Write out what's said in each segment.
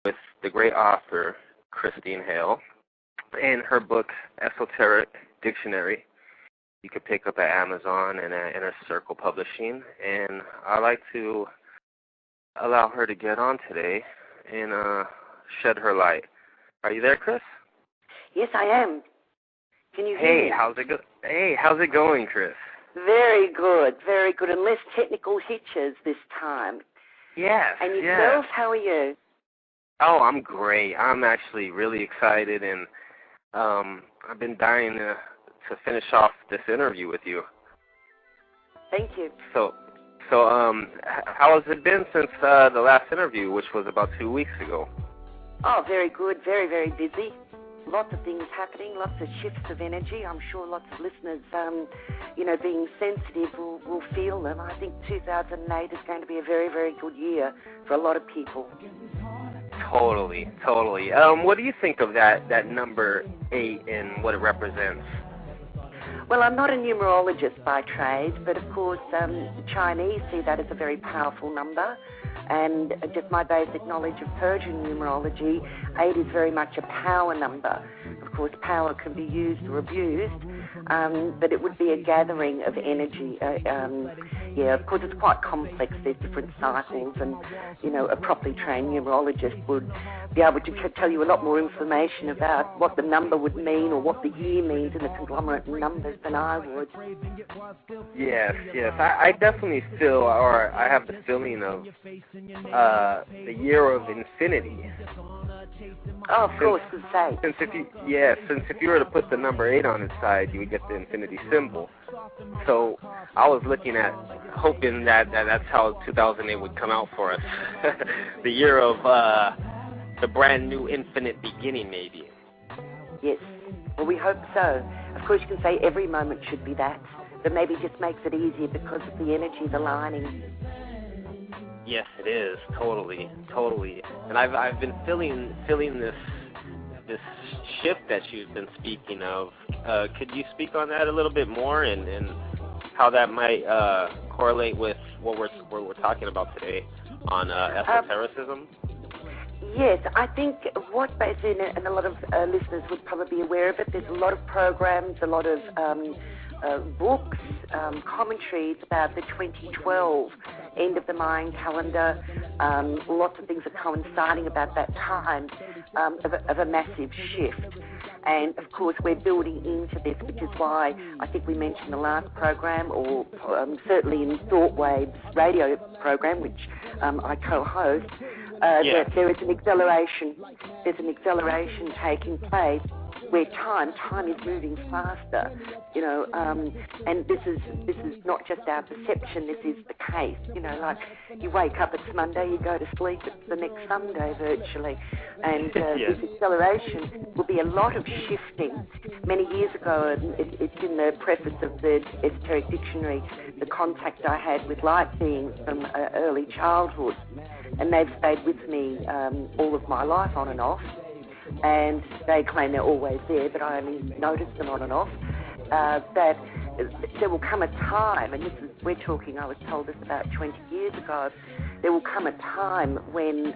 with the great author, Christine Hale, and her book, Esoteric Dictionary. You could pick up at Amazon and at Inner Circle Publishing. And I'd like to allow her to get on today and shed her light. Are you there, Chris? Yes, I am. Can you hear me? How's it going, Chris? Very good, and less technical hitches this time. Yes. And yourself, how are you? Oh, I'm great. I'm actually really excited, and I've been dying to finish off this interview with you. Thank you. So how has it been since the last interview, which was about 2 weeks ago? Oh, very good. Very, very busy. Lots of things happening, lots of shifts of energy. I'm sure lots of listeners, being sensitive will feel them. I think 2008 is going to be a very, very good year for a lot of people. Totally. What do you think of that number 8 and what it represents? Well, I'm not a numerologist by trade, but of course the Chinese see that as a very powerful number. And just my basic knowledge of Persian numerology, 8 is very much a power number. Of course, power can be used or abused, but it would be a gathering of energy. Of course, it's quite complex. There's different cycles, and, a properly trained numerologist would be able to tell you a lot more information about what the number would mean or what the year means in the conglomerate numbers than I would. Yes. I definitely feel, or I have the feeling of the year of infinity. Oh, of course, to say. Since if you were to put the number 8 on its side, you would get the infinity symbol. So I was hoping that that's how 2008 would come out for us. The year of the brand new infinite beginning, maybe. Yes. Well, we hope so. Of course, you can say every moment should be that, but maybe it just makes it easier because of the energies aligning. Yes, it is. Totally. And I've been feeling this shift that you've been speaking of. Could you speak on that a little bit more and how that might correlate with what we're talking about today on esotericism? Yes, I think what basically, and a lot of listeners would probably be aware of it, there's a lot of programs, a lot of books, commentaries about the 2012 end of the Mayan calendar. Lots of things are coinciding about that time of a massive shift. And, of course, we're building into this, which is why I think we mentioned the last program, or certainly in Thought Waves radio program, which I co-host, that there is an acceleration. There's an acceleration taking place where time is moving faster, and this is not just our perception, this is the case, like you wake up, it's Monday, you go to sleep, it's the next Sunday virtually, and this acceleration will be a lot of shifting. Many years ago, it's in the preface of the Esoteric Dictionary, the contact I had with light beings from early childhood, and they've stayed with me all of my life on and off. And they claim they're always there, but I only notice them on and off, that there will come a time, and I was told this about 20 years ago, there will come a time when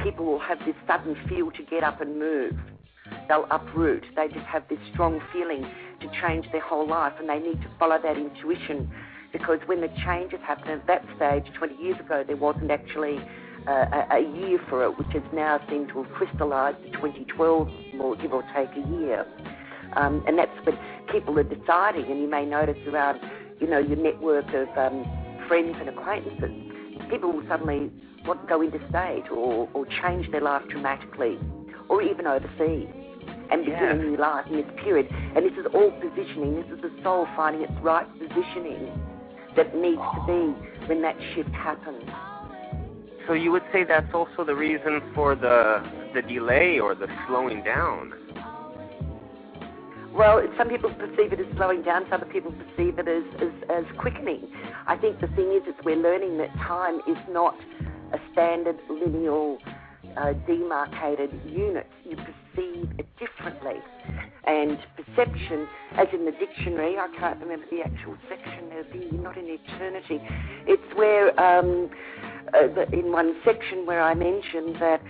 people will have this sudden feel to get up and move. They'll uproot. They just have this strong feeling to change their whole life, and they need to follow that intuition, because when the changes happen at that stage, 20 years ago, there wasn't actually a year for it, which has now seemed to have crystallised to 2012, more give or take a year. And that's what people are deciding, and you may notice around, your network of friends and acquaintances, people will suddenly want to go interstate or change their life dramatically, or even overseas, and begin a new life in this period. And this is all positioning. This is the soul finding its right positioning that needs to be when that shift happens. So you would say that's also the reason for the delay or the slowing down? Well, some people perceive it as slowing down, some other people perceive it as quickening. I think the thing is we're learning that time is not a standard lineal demarcated units. You perceive it differently. And perception, as in the dictionary, I can't remember the actual section, not in eternity, it's where, in one section where I mentioned that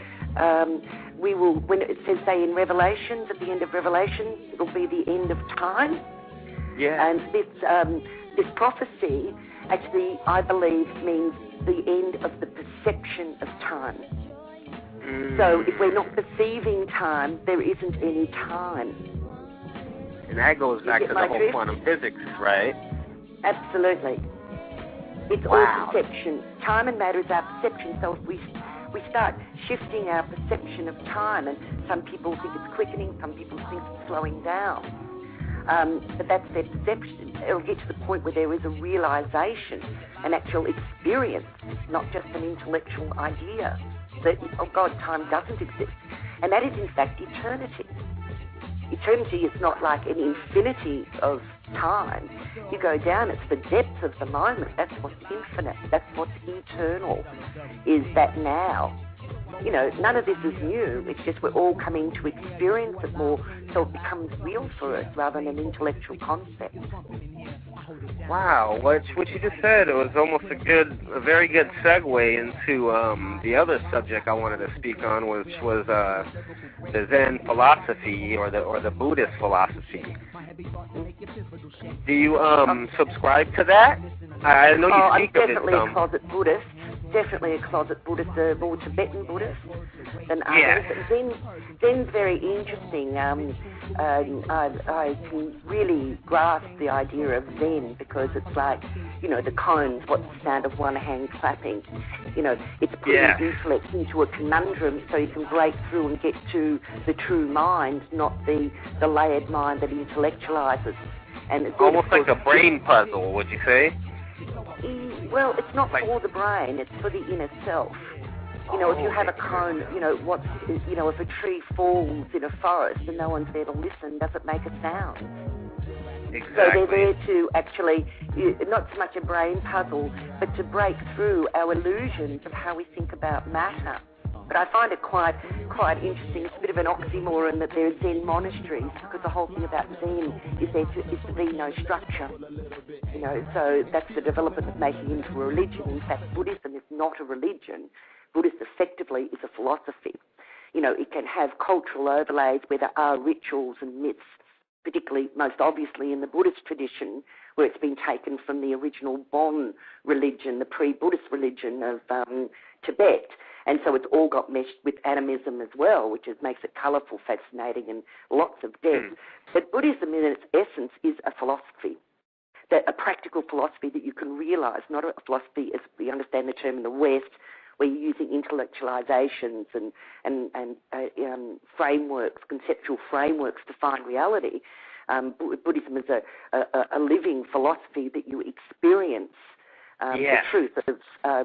we will, when it says, say, in Revelations, at the end of Revelation, it'll be the end of time. Yeah. And this prophecy, actually, I believe, means the end of the perception of time. So if we're not perceiving time, there isn't any time. And that goes back to the whole quantum physics, right? Absolutely. It's all perception. Time and matter is our perception. So if we start shifting our perception of time, and some people think it's quickening, some people think it's slowing down. But that's their perception. It'll get to the point where there is a realization, an actual experience, not just an intellectual idea that, oh God, time doesn't exist. And that is, in fact, eternity. Eternity is not like an infinity of time. You go down, it's the depth of the moment. That's what's infinite. That's what's eternal, is that now. You know, none of this is new. It's just we're all coming to experience it more, so it becomes real for us rather than an intellectual concept. Wow, what you just said, it was almost a very good segue into the other subject I wanted to speak on, which was the Zen philosophy or the Buddhist philosophy. Do you subscribe to that? I know you speak of it. I'm definitely a closet Buddhist. Definitely a closet Buddhist, more Tibetan Buddhist than others. Yes. Zen's very interesting. I can really grasp the idea of Zen because it's like, you know, the cones, what's the sound of one hand clapping? You know, it's putting intellect into a conundrum so you can break through and get to the true mind, not the layered mind that intellectualizes. And it's almost like a brain puzzle, would you say? Well, it's not for the brain, it's for the inner self. You know, if you have a cone, you know, if a tree falls in a forest and no one's there to listen, does it make a sound? Exactly. So they're there to actually, not so much a brain puzzle, but to break through our illusions of how we think about matter. But I find it quite interesting. It's a bit of an oxymoron that there are Zen monasteries, because the whole thing about Zen is to be no structure. You know, so that's the development of making it into a religion. In fact, Buddhism is not a religion. Buddhism effectively is a philosophy. You know, it can have cultural overlays where there are rituals and myths, particularly most obviously in the Buddhist tradition, where it's been taken from the original Bon religion, the pre-Buddhist religion of Tibet. And so it's all got meshed with animism as well, which makes it colourful, fascinating, and lots of depth. But Buddhism in its essence is a philosophy, a practical philosophy that you can realise, not a philosophy as we understand the term in the West, where you're using intellectualizations and frameworks, conceptual frameworks to find reality. Buddhism is a living philosophy that you experience. The truth of,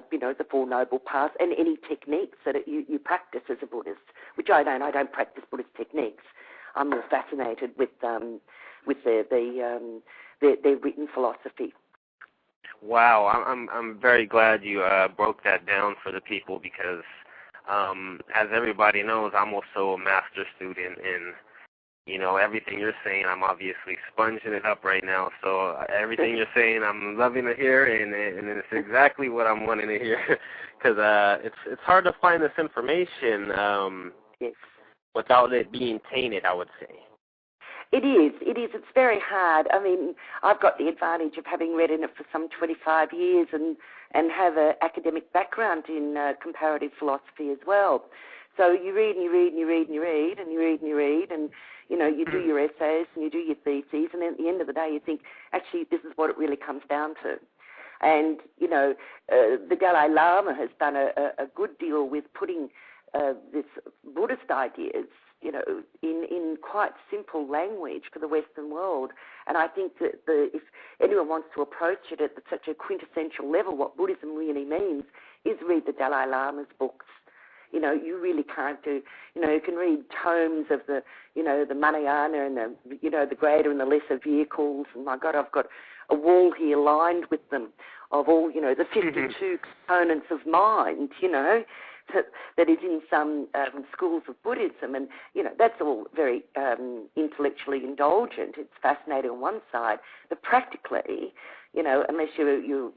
the Four Noble Paths and any techniques that you practice as a Buddhist, which I don't. I don't practice Buddhist techniques. I'm more fascinated with their written philosophy. Wow, I'm very glad you broke that down for the people because, as everybody knows, I'm also a master student in. You know, everything you're saying, I'm obviously sponging it up right now. So everything you're saying, I'm loving to hear, and it's exactly what I'm wanting to hear. Because it's hard to find this information without it being tainted, I would say. It is. It's very hard. I mean, I've got the advantage of having read in it for some 25 years and have an academic background in comparative philosophy as well. So you read and you read and you read and you read and you read and you read and you know, you do your essays and you do your theses, and then at the end of the day you think, actually, this is what it really comes down to. And, you know, the Dalai Lama has done a good deal with putting this Buddhist ideas, you know, in quite simple language for the Western world. And I think that if anyone wants to approach it at such a quintessential level, what Buddhism really means is read the Dalai Lama's books. You know, you really can't do, you know, you can read tomes of the, you know, the Mahayana and the, you know, the greater and the lesser vehicles. And my God, I've got a wall here lined with them of all, you know, the 52 components of mind, you know. that is in some schools of Buddhism, and that's all very intellectually indulgent. It's fascinating on one side, but practically, unless you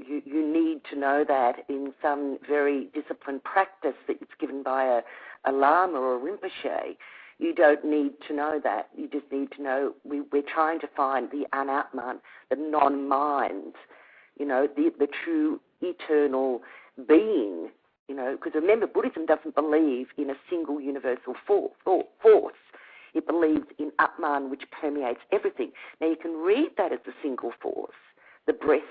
need to know that in some very disciplined practice that it's given by a lama or a rinpoche, you don't need to know that. You just need to know we're trying to find the anatman, the non-mind, the true eternal being, because remember, Buddhism doesn't believe in a single universal force. It believes in Atman, which permeates everything. Now, you can read that as a single force, the breath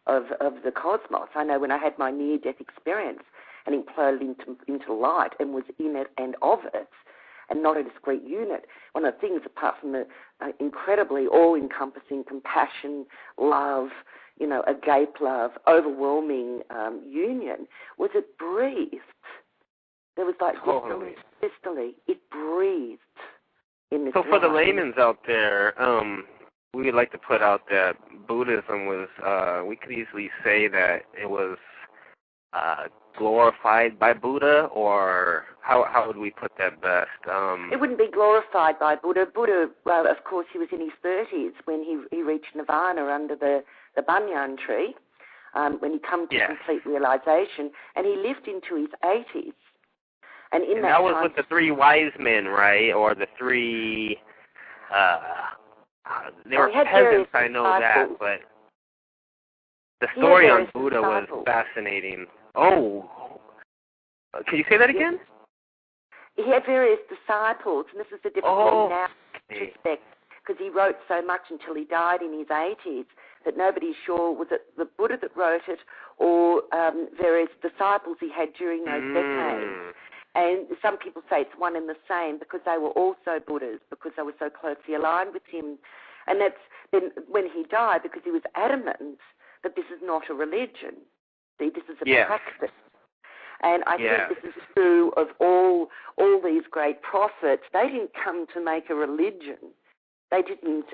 of the cosmos. I know when I had my near-death experience and imploded into light and was in it and of it, and not a discrete unit, one of the things, apart from the incredibly all-encompassing compassion, love, agape love, overwhelming union, was it breathed. There was like systole. It breathed in this. So for the layman's out there, we would like to put out that Buddhism was, we could easily say that it was glorified by Buddha, or how would we put that best? It wouldn't be glorified by Buddha. Buddha, well, of course, he was in his 30s when he reached nirvana under the banyan tree, when he came to complete realization, and he lived into his 80s. And that was with the three wise men, right? Or the three, they were peasants, I know that, but the story on Buddha was fascinating. Oh, can you say that again? He had various disciples, and this is the difficulty now in respect, because he wrote so much until he died in his 80s that nobody's sure was it the Buddha that wrote it or various disciples he had during those decades. And some people say it's one and the same because they were also Buddhas, because they were so closely aligned with him. And that's then when he died, because he was adamant that this is not a religion. See, this is a practice. And I think this is true of all these great prophets. They didn't come to make a religion. They didn't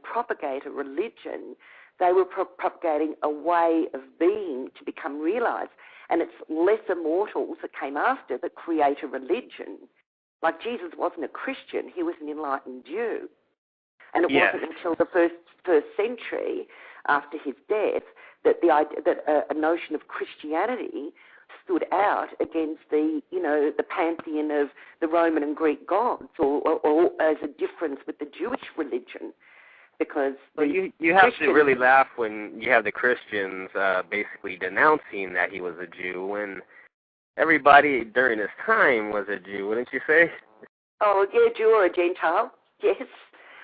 propagate a religion. They were propagating a way of being to become realized. And it's lesser mortals that came after that create a religion. Like Jesus wasn't a Christian, he was an enlightened Jew. And it wasn't until the first century after his death that a notion of Christianity stood out against the pantheon of the Roman and Greek gods, or as a difference with the Jewish religion. Because you have to really laugh when you have the Christians basically denouncing that he was a Jew, when everybody during his time was a Jew, wouldn't you say? Oh, yeah, Jew or a Gentile, yes.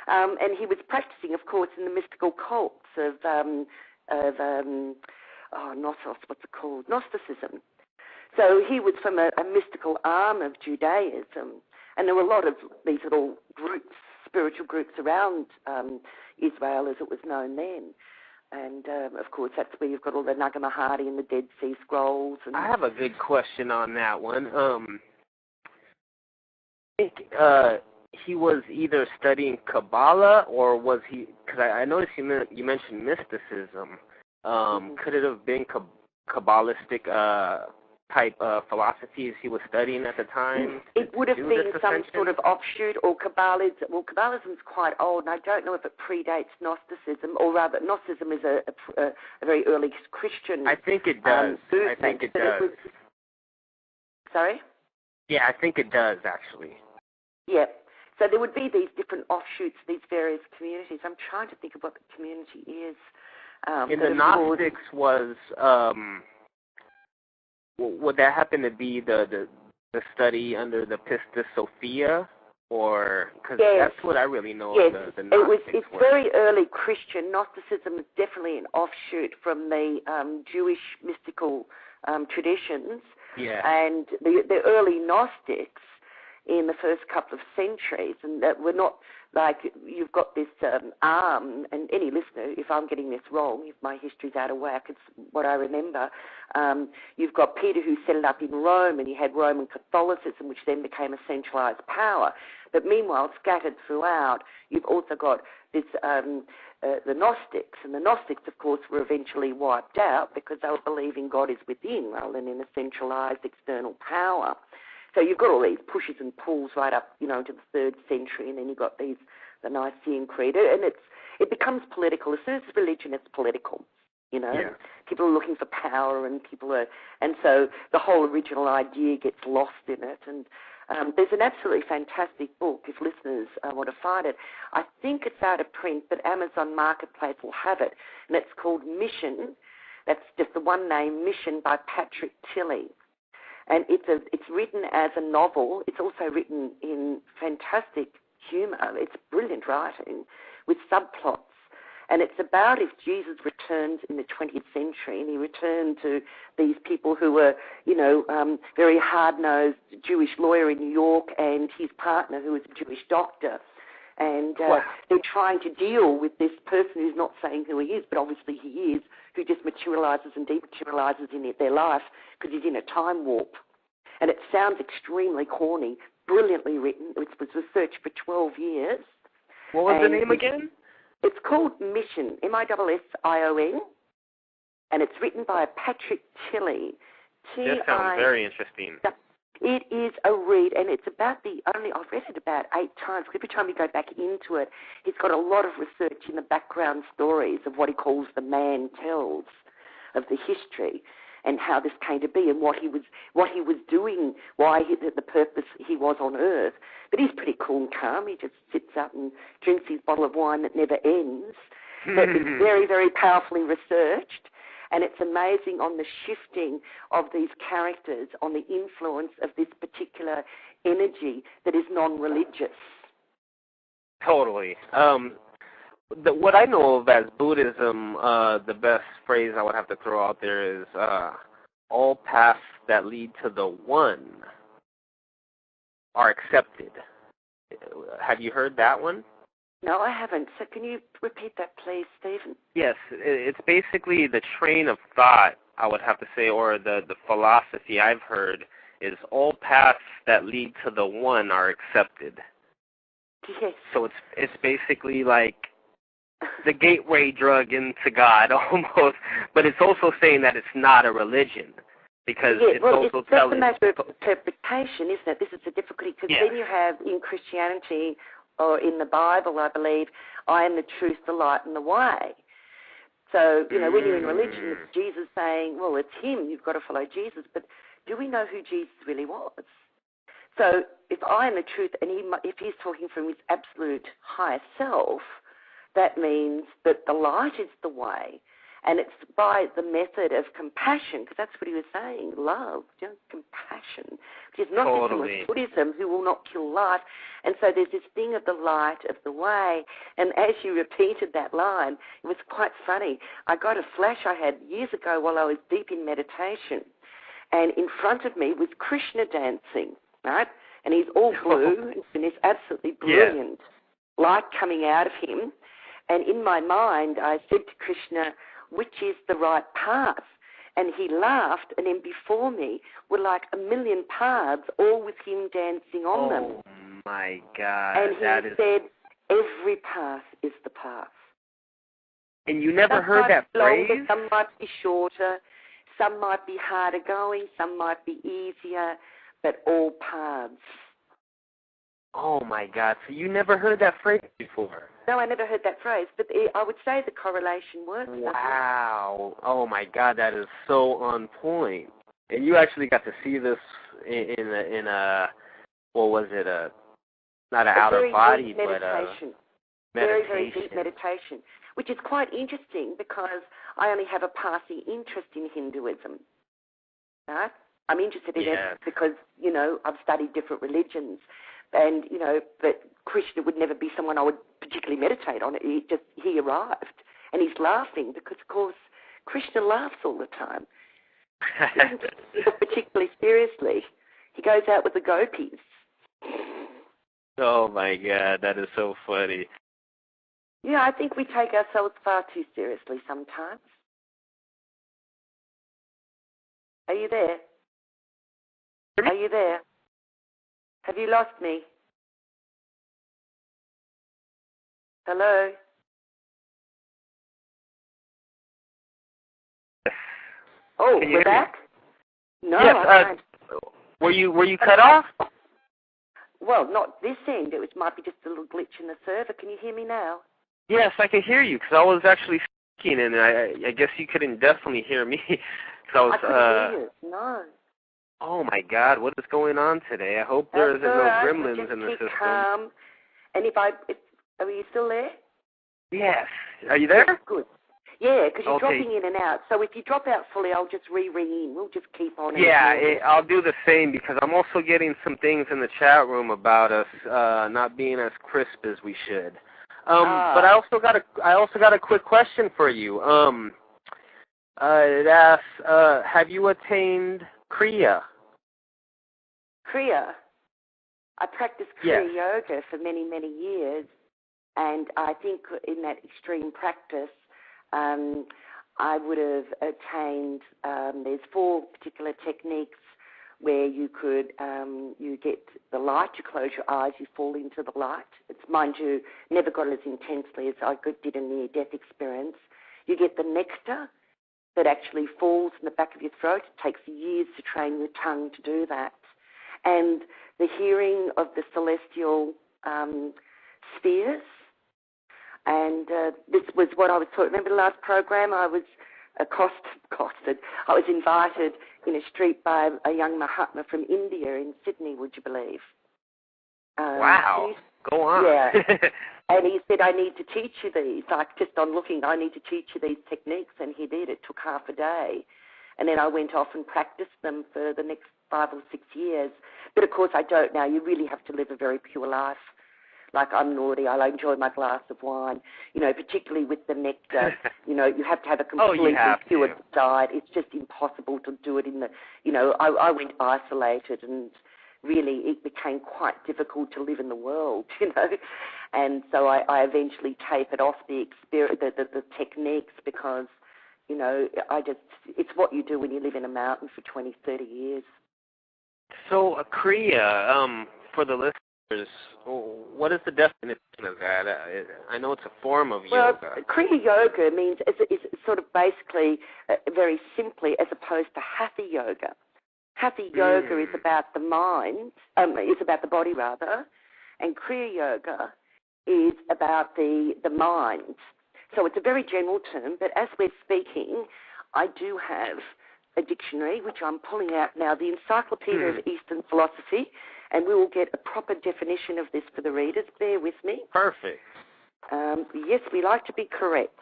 And he was practicing, of course, in the mystical cults of Gnosis, what's it called? Gnosticism. So he was from a mystical arm of Judaism, and there were a lot of these little groups, spiritual groups around Israel as it was known then. And, of course, that's where you've got all the Nag Hammadi and the Dead Sea Scrolls. And I have a good question on that one. I think he was either studying Kabbalah, or was he, because I noticed you mentioned mysticism. Could it have been Kabbalistic type philosophies he was studying at the time? It would have been some sort of offshoot, or Kabbalism. Well, Kabbalism's quite old, and I don't know if it predates Gnosticism, or rather, Gnosticism is a very early Christian. I think it does. I think it does. Sorry? Yeah, I think it does, actually. Yeah. So there would be these different offshoots, these various communities. I'm trying to think of what the community is. In the Gnostics was, would that happen to be the study under the Pistis Sophia? Or, because that's what I really know of the Gnostics. It's very early Christian. Gnosticism is definitely an offshoot from the Jewish mystical traditions. Yeah. And the early Gnostics in the first couple of centuries, and that were not like you've got this arm, and any listener, if I'm getting this wrong, if my history's out of whack, it's what I remember. You've got Peter who set it up in Rome, and he had Roman Catholicism, which then became a centralised power. But meanwhile, scattered throughout, you've also got this the Gnostics, and the Gnostics, of course, were eventually wiped out because they were believing God is within rather than in a centralised external power. So you've got all these pushes and pulls right up, into the 3rd century, and then you've got the Nicene Creed, and it becomes political. As soon as it's religion, it's political. Yeah. People are looking for power, and and so the whole original idea gets lost in it. And there's an absolutely fantastic book if listeners want to find it. I think it's out of print, but Amazon Marketplace will have it, and it's called Mission. That's just the one name, Mission, by Patrick Tilley. And it's written as a novel. It's also written in fantastic humour. It's brilliant writing with subplots. And it's about if Jesus returns in the 20th century, and he returned to these people who were, very hard-nosed Jewish lawyer in New York and his partner who was a Jewish doctor. And they're trying to deal with this person who's not saying who he is, but obviously he is, who just materialises and dematerialises in their life because he's in a time warp. And it sounds extremely corny, brilliantly written. It was researched for 12 years. What was the name again? It's called Mission, Mission, and it's written by Patrick Tilley. That sounds very interesting. It is a read, and it's about I've read it about 8 times. Every time you go back into it, he's got a lot of research in the background stories of what he calls the man tells of the history and how this came to be and what he was doing, the purpose he was on Earth. But he's pretty cool and calm. He just sits up and drinks his bottle of wine that never ends. But it's very, very powerfully researched. And it's amazing on the shifting of these characters, on the influence of this particular energy that is non-religious. Totally. What I know of as Buddhism, the best phrase I would have to throw out there is all paths that lead to the one are accepted. Have you heard that one? No, I haven't. So can you repeat that, please, Stephen? Yes, it's basically the train of thought, I would have to say, or the philosophy I've heard is all paths that lead to the one are accepted. Yes. So it's basically like the gateway drug into God almost, but it's also saying that it's not a religion because it's also telling. It's a matter of interpretation, isn't it? This is the difficulty because then you have in Christianity or in the Bible, I believe, I am the truth, the light, and the way. So, when you're in religion, it's Jesus saying, well, it's him, you've got to follow Jesus, but do we know who Jesus really was? So if I am the truth, and if he's talking from his absolute higher self, that means that the light is the way. And it's by the method of compassion, because that's what he was saying, love, compassion. Which is not totally. Just Buddhism, who will not kill life. And so there's this thing of the light, of the way. And as you repeated that line, it was quite funny. I got a flash I had years ago while I was deep in meditation. And in front of me was Krishna dancing, right? And he's all blue, and he's absolutely brilliant light coming out of him. And in my mind, I said to Krishna, which is the right path? And he laughed, and then before me were like a million paths, all with him dancing on them. Oh, my God. And he said, every path is the path. And you never heard that phrase? Longer, some might be shorter, some might be harder going, some might be easier, but all paths. Oh, my God. So you never heard that phrase before? No, I never heard that phrase, but I would say the correlation works. Wow. Oh, my God, that is so on point. And you actually got to see this in a what was it, not an outer body, but meditation. Very, very deep meditation, which is quite interesting because I only have a passing interest in Hinduism. Right? I'm interested in it because, I've studied different religions. And, but Krishna would never be someone I would particularly meditate on. He arrived. And he's laughing because, of course, Krishna laughs all the time. He doesn't take himself particularly seriously. He goes out with the gopis. Oh, my God, that is so funny. Yeah, I think we take ourselves far too seriously sometimes. Are you there? Are you there? Have you lost me? Hello? Oh, we're back? No, yes, I can't. Were you cut off? Well, not this end. It might be just a little glitch in the server. Can you hear me now? Yes, I can hear you because I was actually speaking, and I guess you couldn't definitely hear me. Cause I couldn't hear you. No. Oh, my God, what is going on today? I hope there isn't no gremlins in the system. Calm. And are you still there? Yes. Are you there? Yes, good. Yeah, because you're Okay. dropping in and out. So if you drop out fully, I'll just re-ring in. We'll just keep on. Yeah, I'll do the same because I'm also getting some things in the chat room about us not being as crisp as we should. But I also got a quick question for you. It asks, have you attained Kriya? Kriya? I practiced Kriya yoga for many, many years, and I think in that extreme practice, I would have attained, there's 4 particular techniques where you could, you get the light, you close your eyes, you fall into the light. It's, mind you, never got it as intensely as I did in the near-death experience. You get the nectar that actually falls in the back of your throat. It takes years to train your tongue to do that. And the hearing of the celestial spheres. And this was what I was taught. Remember the last program? I was accosted. I was invited in a street by a young Mahatma from India in Sydney, would you believe? Wow. Go on. Yeah. And he said, I need to teach you these. Like, just on looking, I need to teach you these techniques. And he did. It took half a day. And then I went off and practiced them for the next 5 or 6 years. But, of course, I don't now. You really have to live a very pure life. Like, I'm naughty. I enjoy my glass of wine. You know, particularly with the nectar. You know, you have to have a completely pure diet. It's just impossible to do it in the, you know, I went isolated, and really it became quite difficult to live in the world, you know. And so I eventually tapered off the techniques because, you know, it's what you do when you live in a mountain for 20, 30 years. So, Kriya, for the listeners, what is the definition of that? I know it's a form of yoga. Well, Kriya Yoga means, it's sort of basically, very simply, as opposed to Hatha Yoga. Hatha Yoga is about the mind, is about the body rather, and Kriya Yoga is about the mind. So it's a very general term, but as we're speaking, I do have a dictionary, which I'm pulling out now, the Encyclopedia of Eastern Philosophy, and we will get a proper definition of this for the readers. Bear with me. Perfect. Yes, we like to be correct.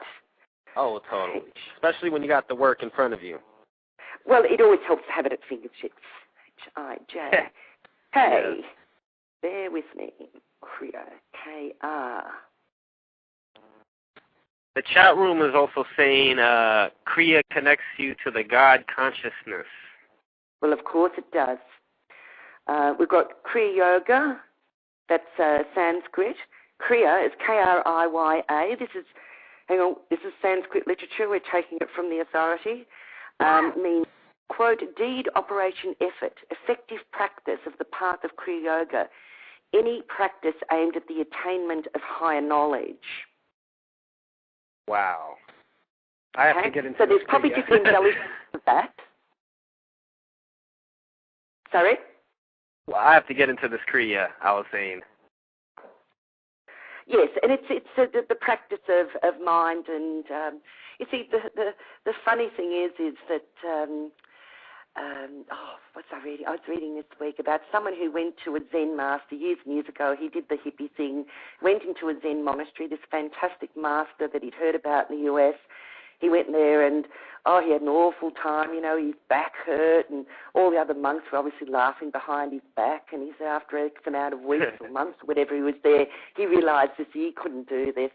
Oh, totally. Especially when you got the work in front of you. Well, it always helps to have it at fingertips. H-I-J. Hey, yes. Bear with me. Kriya, K-R. The chat room is also saying Kriya connects you to the God consciousness. Well, of course it does. We've got Kriya Yoga, that's Sanskrit. Kriya is K-R-I-Y-A. This is Sanskrit literature. We're taking it from the authority. Means, quote, deed, operation, effort, effective practice of the path of Kriya Yoga, any practice aimed at the attainment of higher knowledge. Wow. I have to get into So there's this probably different embellishments of that. Sorry? Well, I have to get into this Kriya, I was saying. Yes, and it's the practice of mind, and you see the funny thing is that what's I reading? I was reading this week about someone who went to a Zen master years and years ago. He did the hippie thing, went into a Zen monastery. This fantastic master that he'd heard about in the US. He went there and, he had an awful time. You know, his back hurt, and all the other monks were obviously laughing behind his back. And he said after X amount of weeks or months or whatever he was there, he realised he couldn't do this.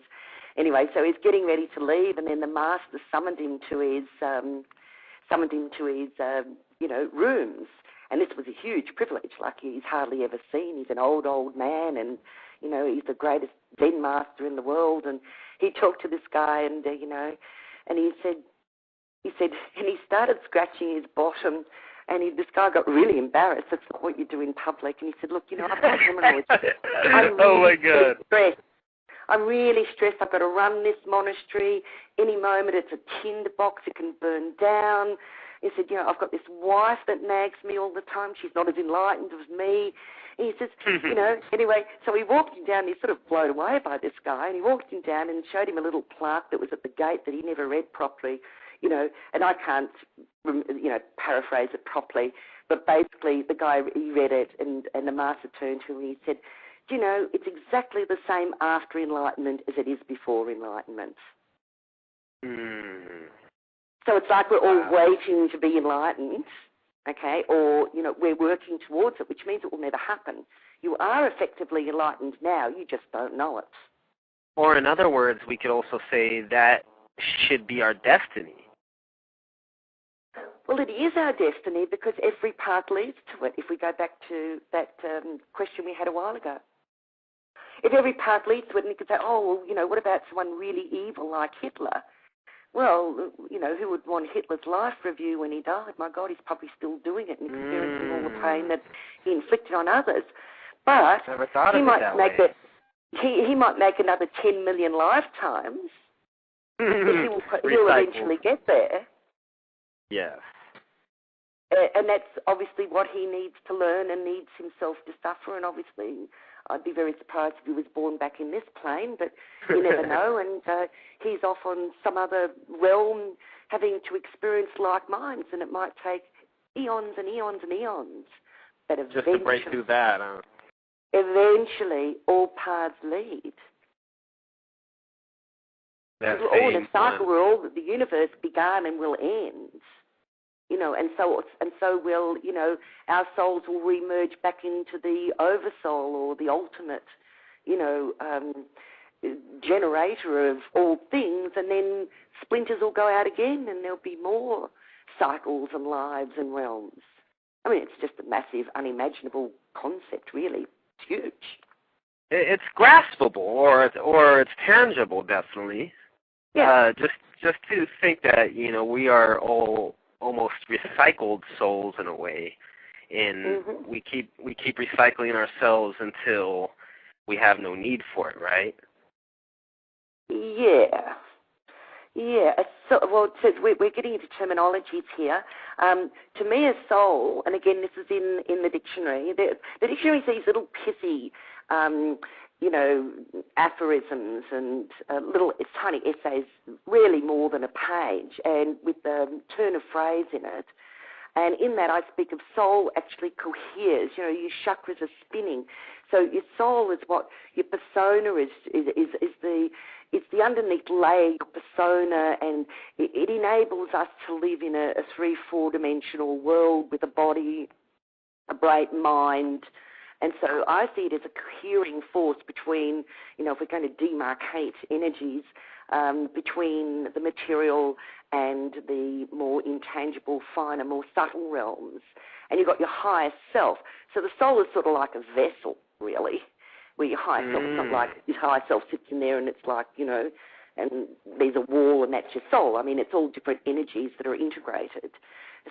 Anyway, so he's getting ready to leave, and then the master summoned him to his rooms. And this was a huge privilege, like he's hardly ever seen. He's an old man, and, you know, he's the greatest Zen master in the world. And he talked to this guy, and, you know, and he said, and he started scratching his bottom, and this guy got really embarrassed. That's not what you do in public. And he said, look, you know, I've got hemorrhoids. I'm really stressed. I'm really stressed. I've got to run this monastery. Any moment it's a tinderbox. It can burn down. He said, you know, I've got this wife that nags me all the time. She's not as enlightened as me. And he says, you know, anyway, so he walked him down. He's sort of blown away by this guy. And he walked him down and showed him a little plaque that was at the gate that he never read properly, you know, and I can't, you know, paraphrase it properly. But basically the guy, he read it, and the master turned to him and he said, do you know, it's exactly the same after enlightenment as it is before enlightenment. So it's like we're all waiting to be enlightened, okay, or, you know, we're working towards it, which means it will never happen. You are effectively enlightened now, you just don't know it. Or in other words, we could also say that should be our destiny. Well, it is our destiny because every path leads to it, if we go back to that question we had a while ago. If every path leads to it, and you could say, oh, well, you know, what about someone really evil like Hitler? Well, you know, who would want Hitler's life review when he died? My God, he's probably still doing it and experiencing all the pain that he inflicted on others. But he might make it. He might make another 10 million lifetimes, but he'll eventually get there. Yes. And that's obviously what he needs to learn and needs himself to suffer. And obviously, I'd be very surprised if he was born back in this plane, but you never know. And he's off on some other realm having to experience like minds, and it might take eons and eons and eons. But just to break through that, huh? Eventually, all paths lead. We're all in a cycle where all the universe began and will end. You know, and so will, you know, our souls will re-merge back into the oversoul or the ultimate, you know, generator of all things, and then splinters will go out again, and there'll be more cycles and lives and realms. I mean, it's just a massive, unimaginable concept, really. It's huge. It's graspable, or it's tangible, definitely. Yeah. Just to think that, you know, we are all almost recycled souls in a way, and we keep recycling ourselves until we have no need for it, right? Yeah. So, well, it says we're getting into terminologies here. To me, a soul, and again, this is in the dictionary. The dictionary sees little pithy, you know, aphorisms and little tiny essays, really more than a page, and with the turn of phrase in it. And in that, I speak of soul actually coheres. You know, your chakras are spinning. So your soul is what your persona is the underneath layer, your persona, and it enables us to live in a 3-4 dimensional world with a body, a bright mind. And so I see it as a cohering force between, you know, if we're going to demarcate energies, between the material and the more intangible, finer, more subtle realms. And you've got your higher self. So the soul is sort of like a vessel, really, where your higher self is not like your higher self sits in there and it's like, you know, and there's a wall and that's your soul. I mean, it's all different energies that are integrated.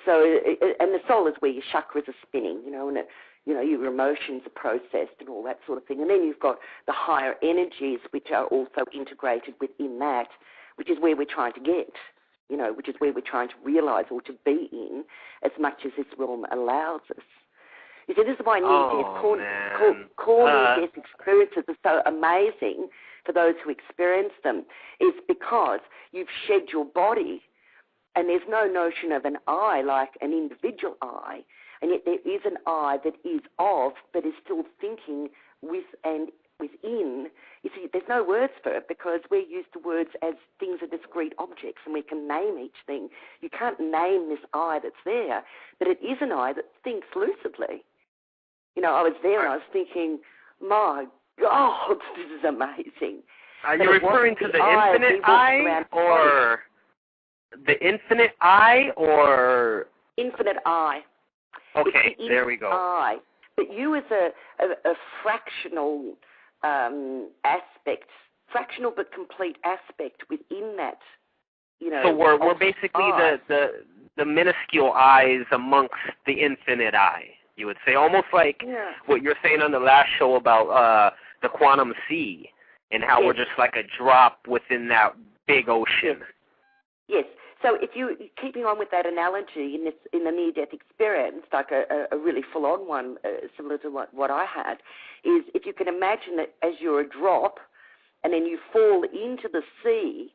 So, and the soul is where your chakras are spinning, you know, and you know, your emotions are processed and all that sort of thing. And then you've got the higher energies which are also integrated within that, which is where we're trying to get, you know, which is where we're trying to realize or to be in as much as this realm allows us. You see, this is why near-death experiences are so amazing for those who experience them, is because you've shed your body and there's no notion of an I like an individual I, and yet there is an I that is of, but is still thinking with and within. You see, there's no words for it because we're used to words as things are discrete objects and we can name each thing. You can't name this I that's there, but it is an I that thinks lucidly. You know, I was there and I was thinking, my God, this is amazing. Are you referring to the infinite I or the infinite I or... Infinite I. Okay, there we go. I. But you as a fractional aspect, fractional but complete aspect within that, So we're basically the minuscule eyes amongst the infinite eye, you would say. Almost like what you're saying on the last show about the quantum sea and how we're just like a drop within that big ocean. Yes. So if you keeping on with that analogy in the near-death experience, like a really full-on one, similar to what I had, is if you can imagine that as you're a drop, and then you fall into the sea,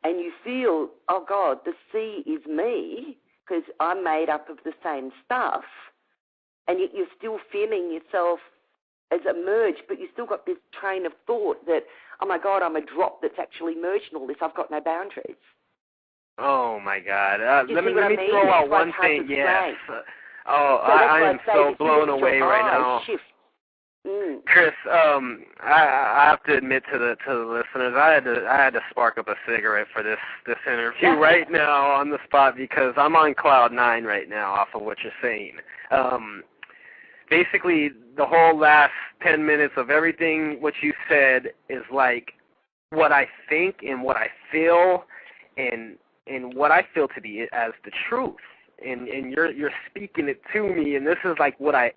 and you feel, oh God, the sea is me because I'm made up of the same stuff, and yet you're still feeling yourself as a merge, but you still got this train of thought that, oh my God, I'm a drop that's actually merged in all this. I've got no boundaries. Oh my God! Let me throw out one thing. Yes. I am so blown away right now. Chris, I have to admit to the listeners, I had to spark up a cigarette for this interview right now on the spot because I'm on cloud 9 right now off of what you're saying. Basically, the whole last 10 minutes of everything what you said is like what I think and what I feel and what I feel to be as the truth, and you're speaking it to me, and this is like what I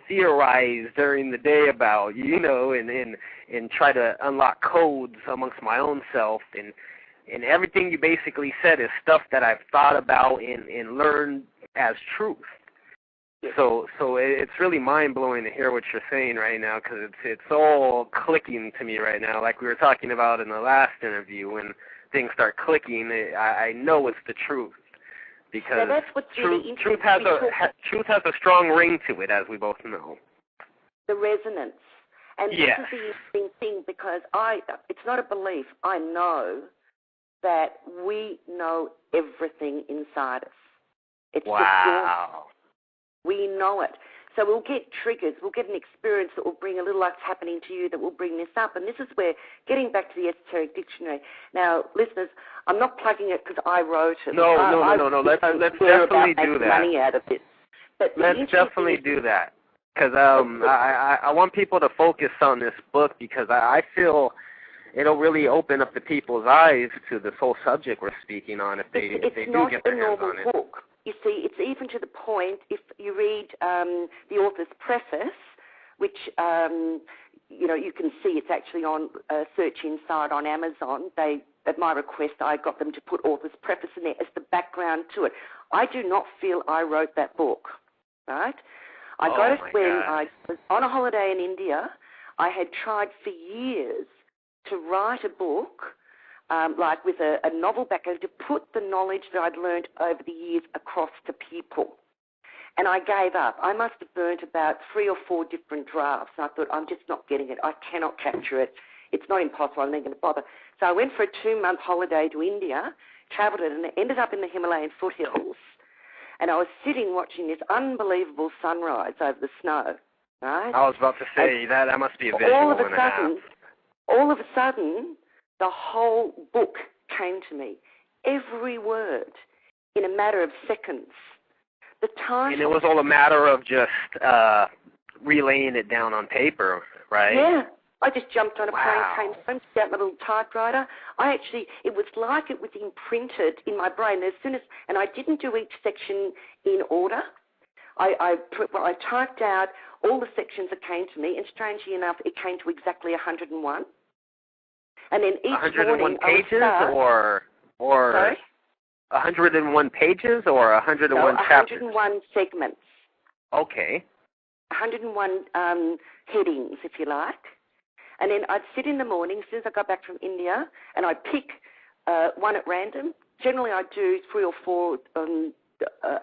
theorize during the day about, and try to unlock codes amongst my own self, and everything you basically said is stuff that I've thought about and learned as truth. So it's really mind blowing to hear what you're saying right now because it's all clicking to me right now, like we were talking about in the last interview when things start clicking. I know it's the truth because that's what's really truth has a strong ring to it, as we both know. The resonance, and this is the interesting thing because it's not a belief. I know that we know everything inside us. It's just we know it. So we'll get triggers, we'll get an experience that will bring a little like happening to you that will bring this up. And this is where, getting back to the Esoteric Dictionary. Now, listeners, I'm not plugging it because I wrote it. No. Let's definitely do that. Money out of it. But let's definitely do that because I want people to focus on this book because I feel it'll really open up the people's eyes to this whole subject we're speaking on if they do get their hands on it. Book. You see, it's even to the point, if you read the author's preface, which, you can see it's actually on Search Inside on Amazon. At my request, I got them to put author's preface in there as the background to it. I do not feel I wrote that book, right? I got it when I was on a holiday in India. I had tried for years to write a book like with a novel background, to put the knowledge that I'd learned over the years across to people. And I gave up. I must have burnt about 3 or 4 different drafts. And I thought, I'm just not getting it. I cannot capture it. It's not impossible. I'm not going to bother. So I went for a 2-month holiday to India, travelled it, and ended up in the Himalayan foothills. And I was sitting watching this unbelievable sunrise over the snow. Right? I was about to say, that must be a visual all of a sudden, the whole book came to me, every word, in a matter of seconds. The title. And it was all a matter of just relaying it down on paper, right? Yeah. I just jumped on a plane, came home, sat my little typewriter. It was like it was imprinted in my brain and I didn't do each section in order. I typed out all the sections that came to me, and strangely enough, it came to exactly 101. And then each 101 morning pages or sorry? 101 pages or 101 chapters? 101 segments. Okay. 101 headings, if you like. And then I'd sit in the morning as soon as I got back from India, and I'd pick one at random. Generally, I'd do 3 or 4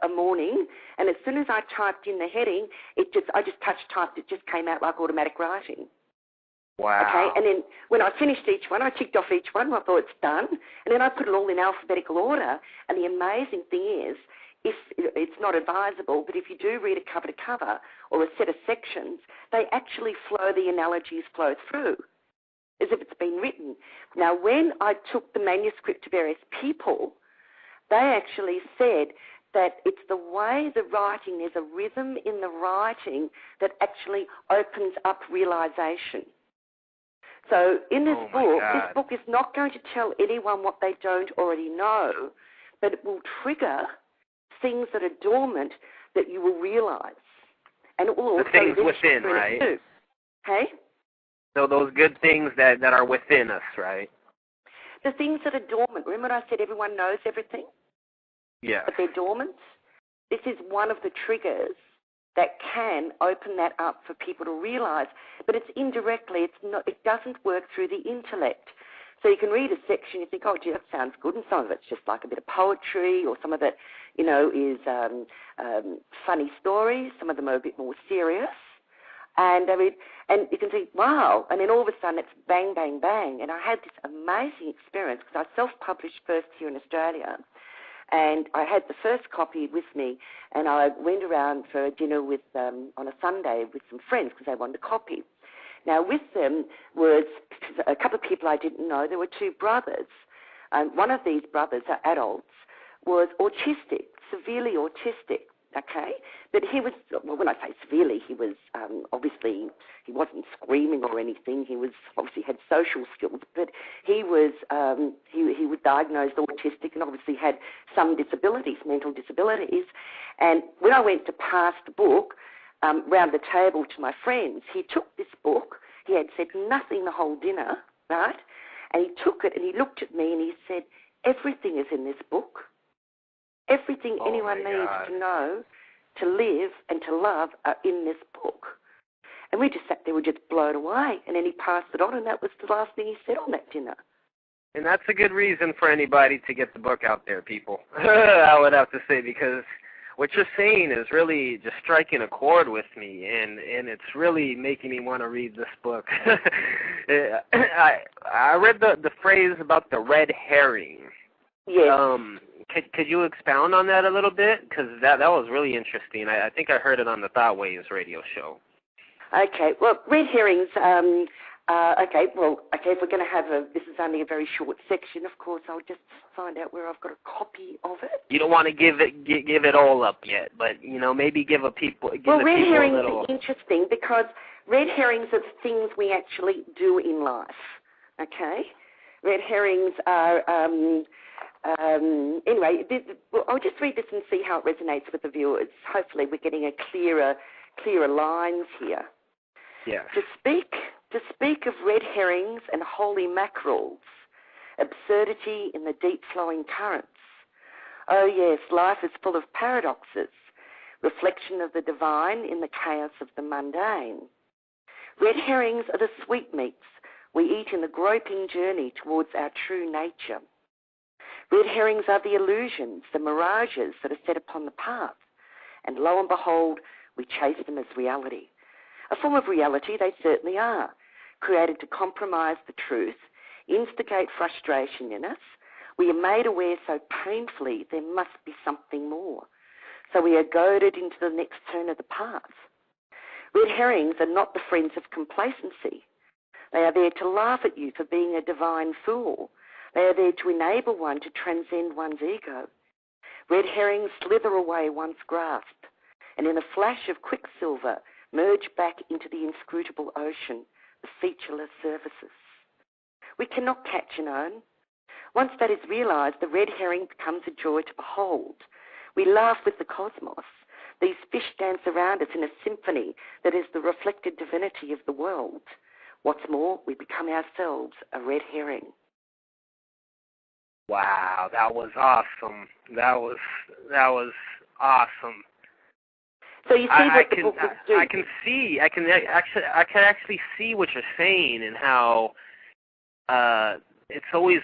a morning, and as soon as I typed in the heading, I just typed, it just came out like automatic writing. Wow. Okay, and then when I finished each one, I ticked off each one, I thought it's done, and then I put it all in alphabetical order, and the amazing thing is, if it's not advisable, but if you do read it cover to cover or a set of sections, they actually the analogies flow through as if it's been written. Now, when I took the manuscript to various people, they actually said that it's the way the writing, there's a rhythm in the writing that actually opens up realization. So in this book is not going to tell anyone what they don't already know, but it will trigger things that are dormant that you will realize. And it will also the things within, right? Too. Okay? So those good things that are within us, right? The things that are dormant. Remember when I said everyone knows everything? Yeah. But they're dormant? This is one of the triggers that can open that up for people to realize. But it's indirectly. It doesn't work through the intellect. So you can read a section, you think, oh, gee, that sounds good, and some of it's just like a bit of poetry, or some of it, is funny stories. Some of them are a bit more serious. And you can think, wow, and then all of a sudden it's bang, bang, bang. And I had this amazing experience because I self-published first here in Australia, and I had the first copy with me, and I went around for a dinner with on a Sunday with some friends because they wanted a copy. Now, with them was a couple of people I didn't know. There were two brothers. One of these brothers, adults, was autistic, severely autistic. Okay, but he was, well, when I say severely, he was obviously, he wasn't screaming or anything. He was obviously had social skills, but he was he was diagnosed autistic and obviously had some disabilities, mental disabilities. And when I went to pass the book round the table to my friends, he took this book. He had said nothing the whole dinner, right? And he took it and he looked at me and he said, "Everything is in this book. Everything anyone needs to know to live and to love are in this book." And we just sat there, we were just blown away. And then he passed it on, and that was the last thing he said on that dinner. And that's a good reason for anybody to get the book out there, people. I would have to say, because what you're saying is really just striking a chord with me, and it's really making me want to read this book. I read the phrase about the red herring. Yes. Could you expound on that a little bit? Because that was really interesting. I think I heard it on the Thought Waves radio show. Okay. Well, red herrings, if we're going to have this is only a very short section, of course, I'll just find out where I've got a copy of it. You don't want to give it all up yet, but, maybe give red herrings a little. Are interesting because red herrings are the things we actually do in life, okay? Red herrings are... anyway, I'll just read this and see how it resonates with the viewers. Hopefully we're getting a clearer lines here. Yeah. To speak of red herrings and holy mackerels, absurdity in the deep flowing currents. Oh yes, life is full of paradoxes, reflection of the divine in the chaos of the mundane. Red herrings are the sweetmeats we eat in the groping journey towards our true nature. Red herrings are the illusions, the mirages that are set upon the path. And lo and behold, we chase them as reality. A form of reality they certainly are, created to compromise the truth, instigate frustration in us. We are made aware so painfully there must be something more. So we are goaded into the next turn of the path. Red herrings are not the friends of complacency. They are there to laugh at you for being a divine fool. They are there to enable one to transcend one's ego. Red herrings slither away one's grasp, and in a flash of quicksilver, merge back into the inscrutable ocean, the featureless surfaces. We cannot catch and own. Once that is realized, the red herring becomes a joy to behold. We laugh with the cosmos. These fish dance around us in a symphony that is the reflected divinity of the world. What's more, we become ourselves a red herring. Wow, that was awesome. That was awesome. So you see what the book is doing. I can actually see what you're saying and how it's always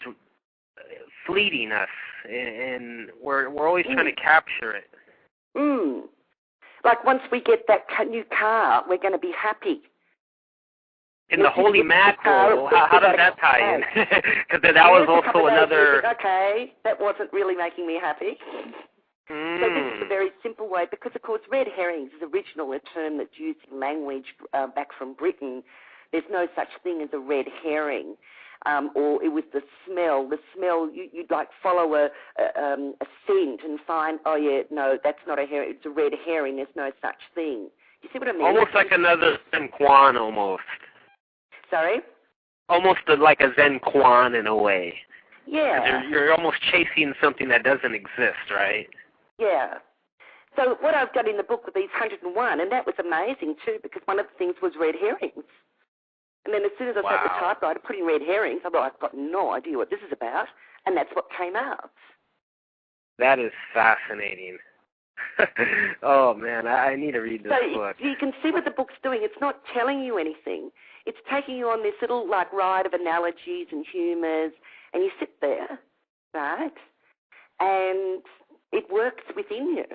fleeting us, and we're always trying to capture it. Like once we get that new car, we're going to be happy. In the holy mackerel, how does that tie in? Because that was also another... Okay, that wasn't really making me happy. So this is a very simple way, because of course red herrings is originally a term that's used in language back from Britain. There's no such thing as a red herring. or it was the smell. The smell, you'd like follow a scent and find, oh yeah, no, that's not a herring. It's a red herring. There's no such thing. You see what I mean? Almost like another Zen Quan, almost. Sorry? Almost like a Zen Quan in a way. Yeah. You're almost chasing something that doesn't exist, right? Yeah. So what I've done in the book with these 101, and that was amazing too, because one of the things was red herrings. And then as soon as I sat at the typewriter putting red herrings, I thought, I've got no idea what this is about, and that's what came out. That is fascinating. Oh, man, I need to read this book. So you can see what the book's doing. It's not telling you anything. It's taking you on this little, ride of analogies and humours, and you sit there, right, and it works within you.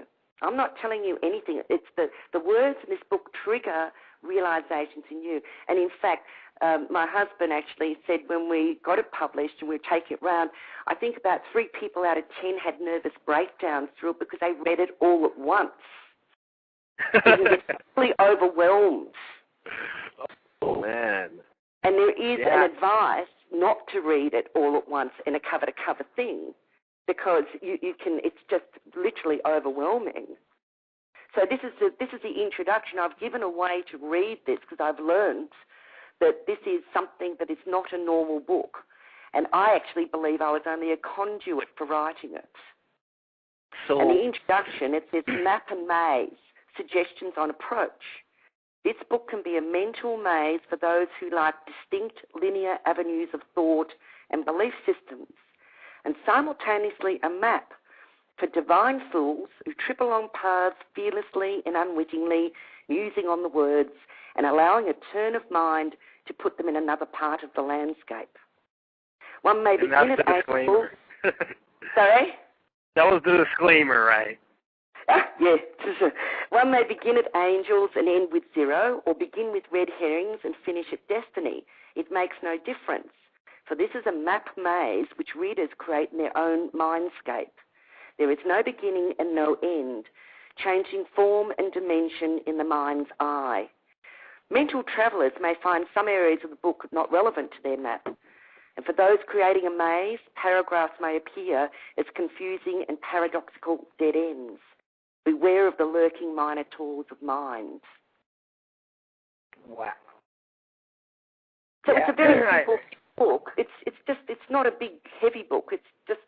I'm not telling you anything. It's the words in this book trigger realizations in you. And in fact, my husband actually said when we got it published and we were taking it round, I think about 3 people out of 10 had nervous breakdowns through it because they read it all at once. And you get really overwhelmed. Oh, man. And there is an advice not to read it all at once in a cover-to-cover thing, because you can. It's just literally overwhelming. So this is the introduction. I've given a way to read this because I've learned that this is something that is not a normal book, and I actually believe I was only a conduit for writing it. So, and the introduction, it says map and maze, suggestions on approach. This book can be a mental maze for those who like distinct linear avenues of thought and belief systems, and simultaneously a map for divine fools who trip along paths fearlessly and unwittingly, musing on the words and allowing a turn of mind to put them in another part of the landscape. One may begin at angels. Sorry? That was the disclaimer, right? Yes. One may begin at angels and end with 0, or begin with red herrings and finish at destiny. It makes no difference, for this is a map maze which readers create in their own mindscape. There is no beginning and no end, changing form and dimension in the mind's eye. Mental travellers may find some areas of the book not relevant to their map, and for those creating a maze, paragraphs may appear as confusing and paradoxical dead ends. Beware of the lurking minotaurs of minds. Wow. So it's a very simple book. It's not a big, heavy book. It's just,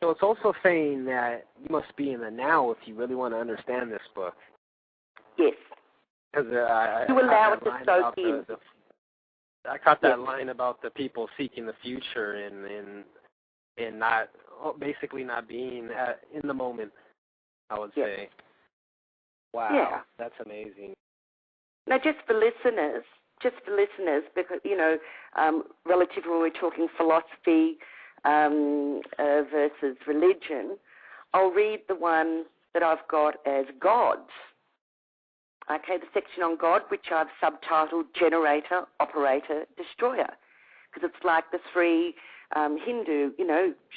So it's also saying that you must be in the now if you really want to understand this book. Yes. Because you allow it to soak in. I caught that line about the people seeking the future and not, basically not being in the moment, I would say. Wow, that's amazing. Now, just for listeners, because, relative when we're talking philosophy versus religion, I'll read the one that I've got as gods. Okay, the section on God, which I've subtitled Generator, Operator, Destroyer, because it's like the 3 Hindu,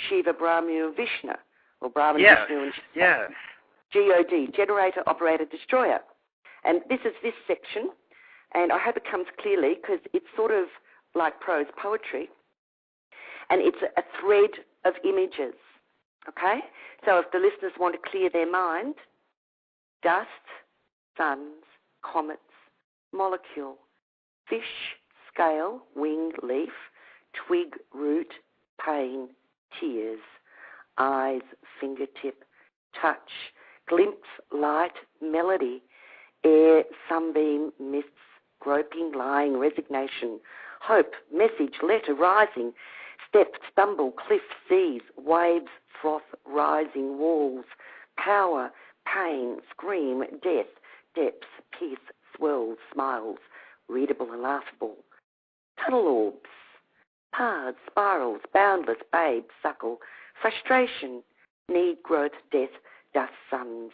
Shiva, Brahma, Vishnu, or Brahma, Vishnu, and Shiva. Yes. G-O-D, Generator, Operator, Destroyer. And this is this section, and I hope it comes clearly because it's sort of like prose poetry, and it's a thread of images, okay? So if the listeners want to clear their mind, dust, suns, comets, molecule, fish, scale, wing, leaf, twig, root, pain, tears, eyes, fingertip, touch, glimpse, light, melody, air, sunbeam, mists, groping, lying, resignation, hope, message, letter, rising, step, stumble, cliff, seas, waves, froth, rising, walls, power, pain, scream, death, depths, peace, swirls, smiles, readable and laughable, tunnel orbs, paths, spirals, boundless, babe, suckle, frustration, need, growth, death, dust, suns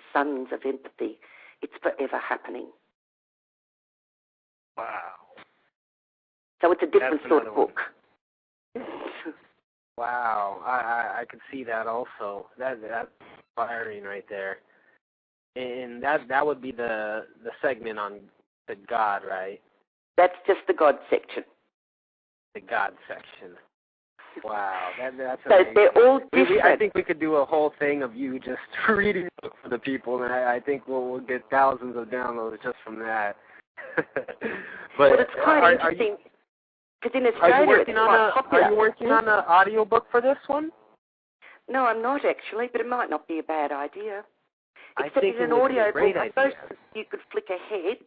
of empathy. It's forever happening. Wow. So it's a different sort of book. Wow. I could see that also. That's inspiring right there. And that would be the segment on the God, right? That's just the God section. The God section. Wow, that's so amazing. they're all different. I think we could do a whole thing of you just reading the book for the people, and I think we'll get thousands of downloads just from that. But well, it's quite interesting, because in Australia are you working on an audio book for this one? No, I'm not actually, but it might not be a bad idea. I Except think it's an it would audio be a great book. idea. I suppose you could flick ahead,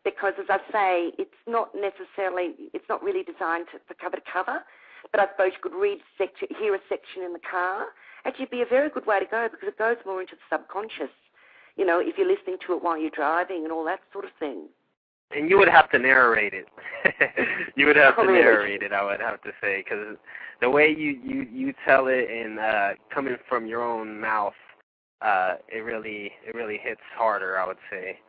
because as I say, it's not really designed for cover to cover. But I suppose you could hear a section in the car. Actually, it'd be a very good way to go, because it goes more into the subconscious. You know, if you're listening to it while you're driving and all that sort of thing. And you would have to narrate it. You would have to really? narrate it, I would have to say, because the way you tell it and coming from your own mouth, it really hits harder, I would say,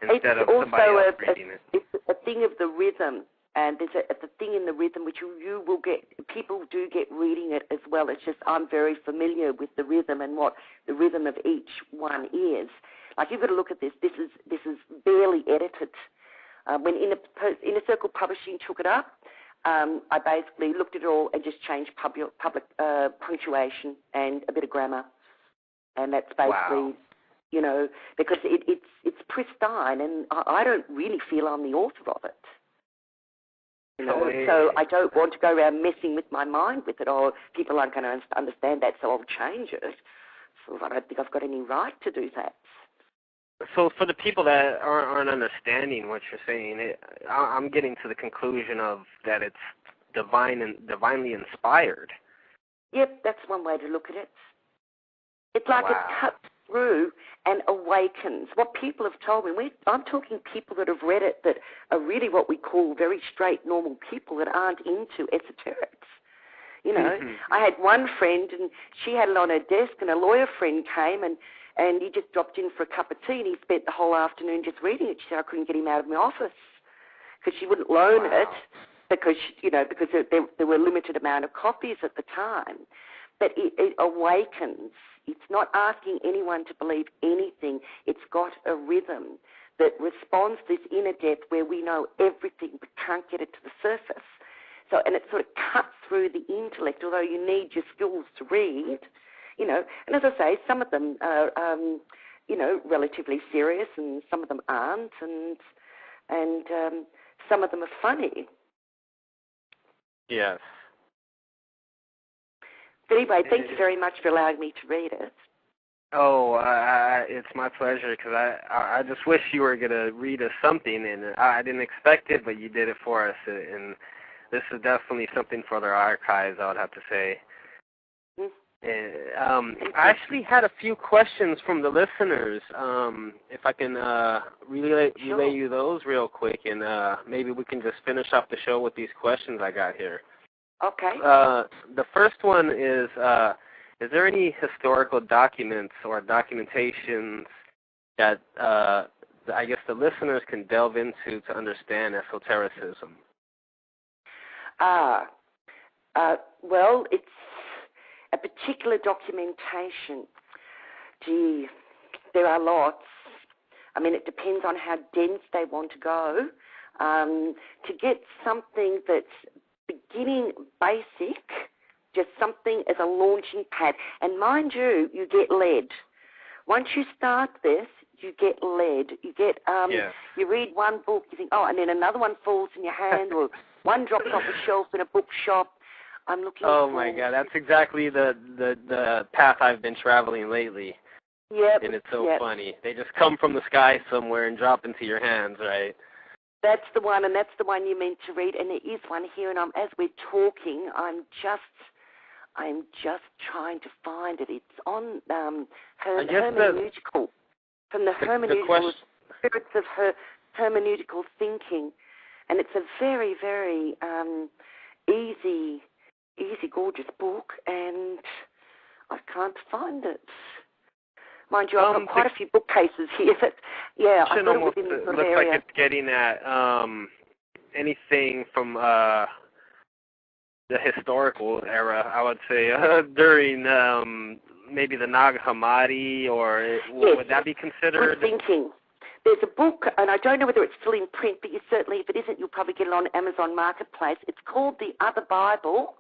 instead of somebody else reading it. It's a thing of the rhythm, and there's a thing in the rhythm which you will get. People do get reading it as well. It's just I'm very familiar with the rhythm and what the rhythm of each one is. Like, you've got to look at this. This is barely edited. When Inner Circle Publishing took it up, I basically looked at it all and just changed public punctuation and a bit of grammar, and that's basically, you know, because it's pristine, and I don't really feel I'm the author of it. You know, so I don't want to go around messing with my mind with it, or people aren't going to understand that, so I'll change it. So I don't think I've got any right to do that. So for the people that aren't understanding what you're saying, I'm getting to the conclusion of that it's divinely inspired. Yep, that's one way to look at it. It's like it cuts through and awakens. What people have told me, I'm talking people that have read it that are really what we call very straight, normal people that aren't into esoterics. You know, I had one friend, and she had it on her desk, and a lawyer friend came, and he just dropped in for a cup of tea, and he spent the whole afternoon just reading it. She said I couldn't get him out of my office because she wouldn't loan it because there were a limited amount of copies at the time. But it awakens. It's not asking anyone to believe anything. It's got a rhythm that responds to this inner depth where we know everything but can't get it to the surface. So, and it sort of cuts through the intellect, although you need your skills to read, you know. And as I say, some of them are, you know, relatively serious, and some of them aren't, and some of them are funny. Yes. But anyway, thank you very much for allowing me to read it. Oh, it's my pleasure, because I just wish you were going to read us something, and I didn't expect it, but you did it for us, and this is definitely something for their archives, I would have to say. I actually had a few questions from the listeners. If I can relay you those real quick, and maybe we can just finish off the show with these questions I got here. Okay. The first one is there any historical documents or documentations that I guess the listeners can delve into to understand esotericism? Well, it's a particular documentation. Gee, there are lots. I mean, it depends on how dense they want to go. To get something that's beginning basic, just something as a launching pad. And mind you, you get led. Once you start this, you get led. You get, you read one book, you think, oh, and then another one falls in your hand, or one drops off a shelf in a bookshop. I'm looking. Oh my God, that's exactly the path I've been traveling lately. Yep. And it's so funny. They just come from the sky somewhere and drop into your hands, right? That's the one, and that's the one you meant to read. And there is one here, and as we're talking, I'm just trying to find it. It's on hermeneutical, from the hermeneutical spirits of hermeneutical thinking, and it's a very, very easy, gorgeous book, and I can't find it. Mind you, I've got quite a few bookcases here, but I've got it within this little area. Looks like it's getting at anything from the historical era, I would say, during maybe the Nag Hammadi, or would that be considered? Good thinking. there's a book, and I don't know whether it's still in print, but you certainly, if it isn't, you'll probably get it on Amazon Marketplace. It's called The Other Bible.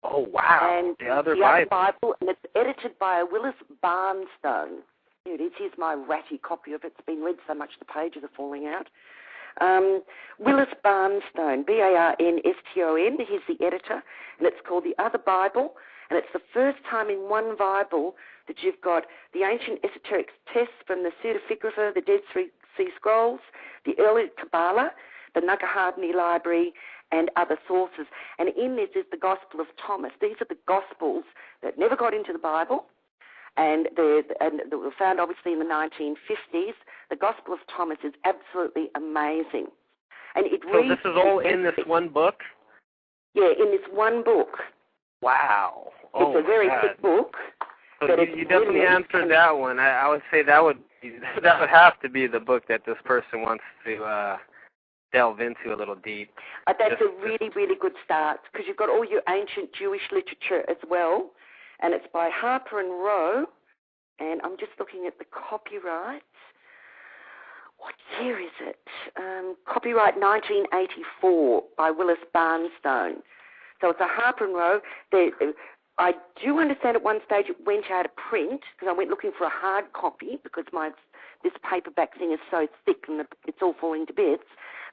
Oh, wow. And The Other Bible, and it's edited by a Willis Barnstone. Here it is. Here's my ratty copy of it. It's been read so much the pages are falling out. Willis Barnstone, Barnston. He's the editor, and it's called The Other Bible, and it's the first time in one Bible that you've got the ancient esoteric texts from the Pseudepigrapha, the Dead Sea Scrolls, the early Kabbalah, the Nag Hammadi Library, and other sources. And in this is the Gospel of Thomas. These are the Gospels that never got into the Bible, and they were found obviously in the 1950s. The Gospel of Thomas is absolutely amazing. And it reads, this is all in this one book? Yeah, in this one book. Wow. It's a very thick book. So you definitely answered that one. I would say that would have to be the book that this person wants to delve into a little deep. That's a really, really good start, because you've got all your ancient Jewish literature as well, and it's by Harper and Row, and I'm just looking at the copyright. What year is it? Copyright 1984 by Willis Barnstone. So it's a Harper and Row. I do understand at one stage it went out of print, because I went looking for a hard copy, because this paperback thing is so thick and it's all falling to bits.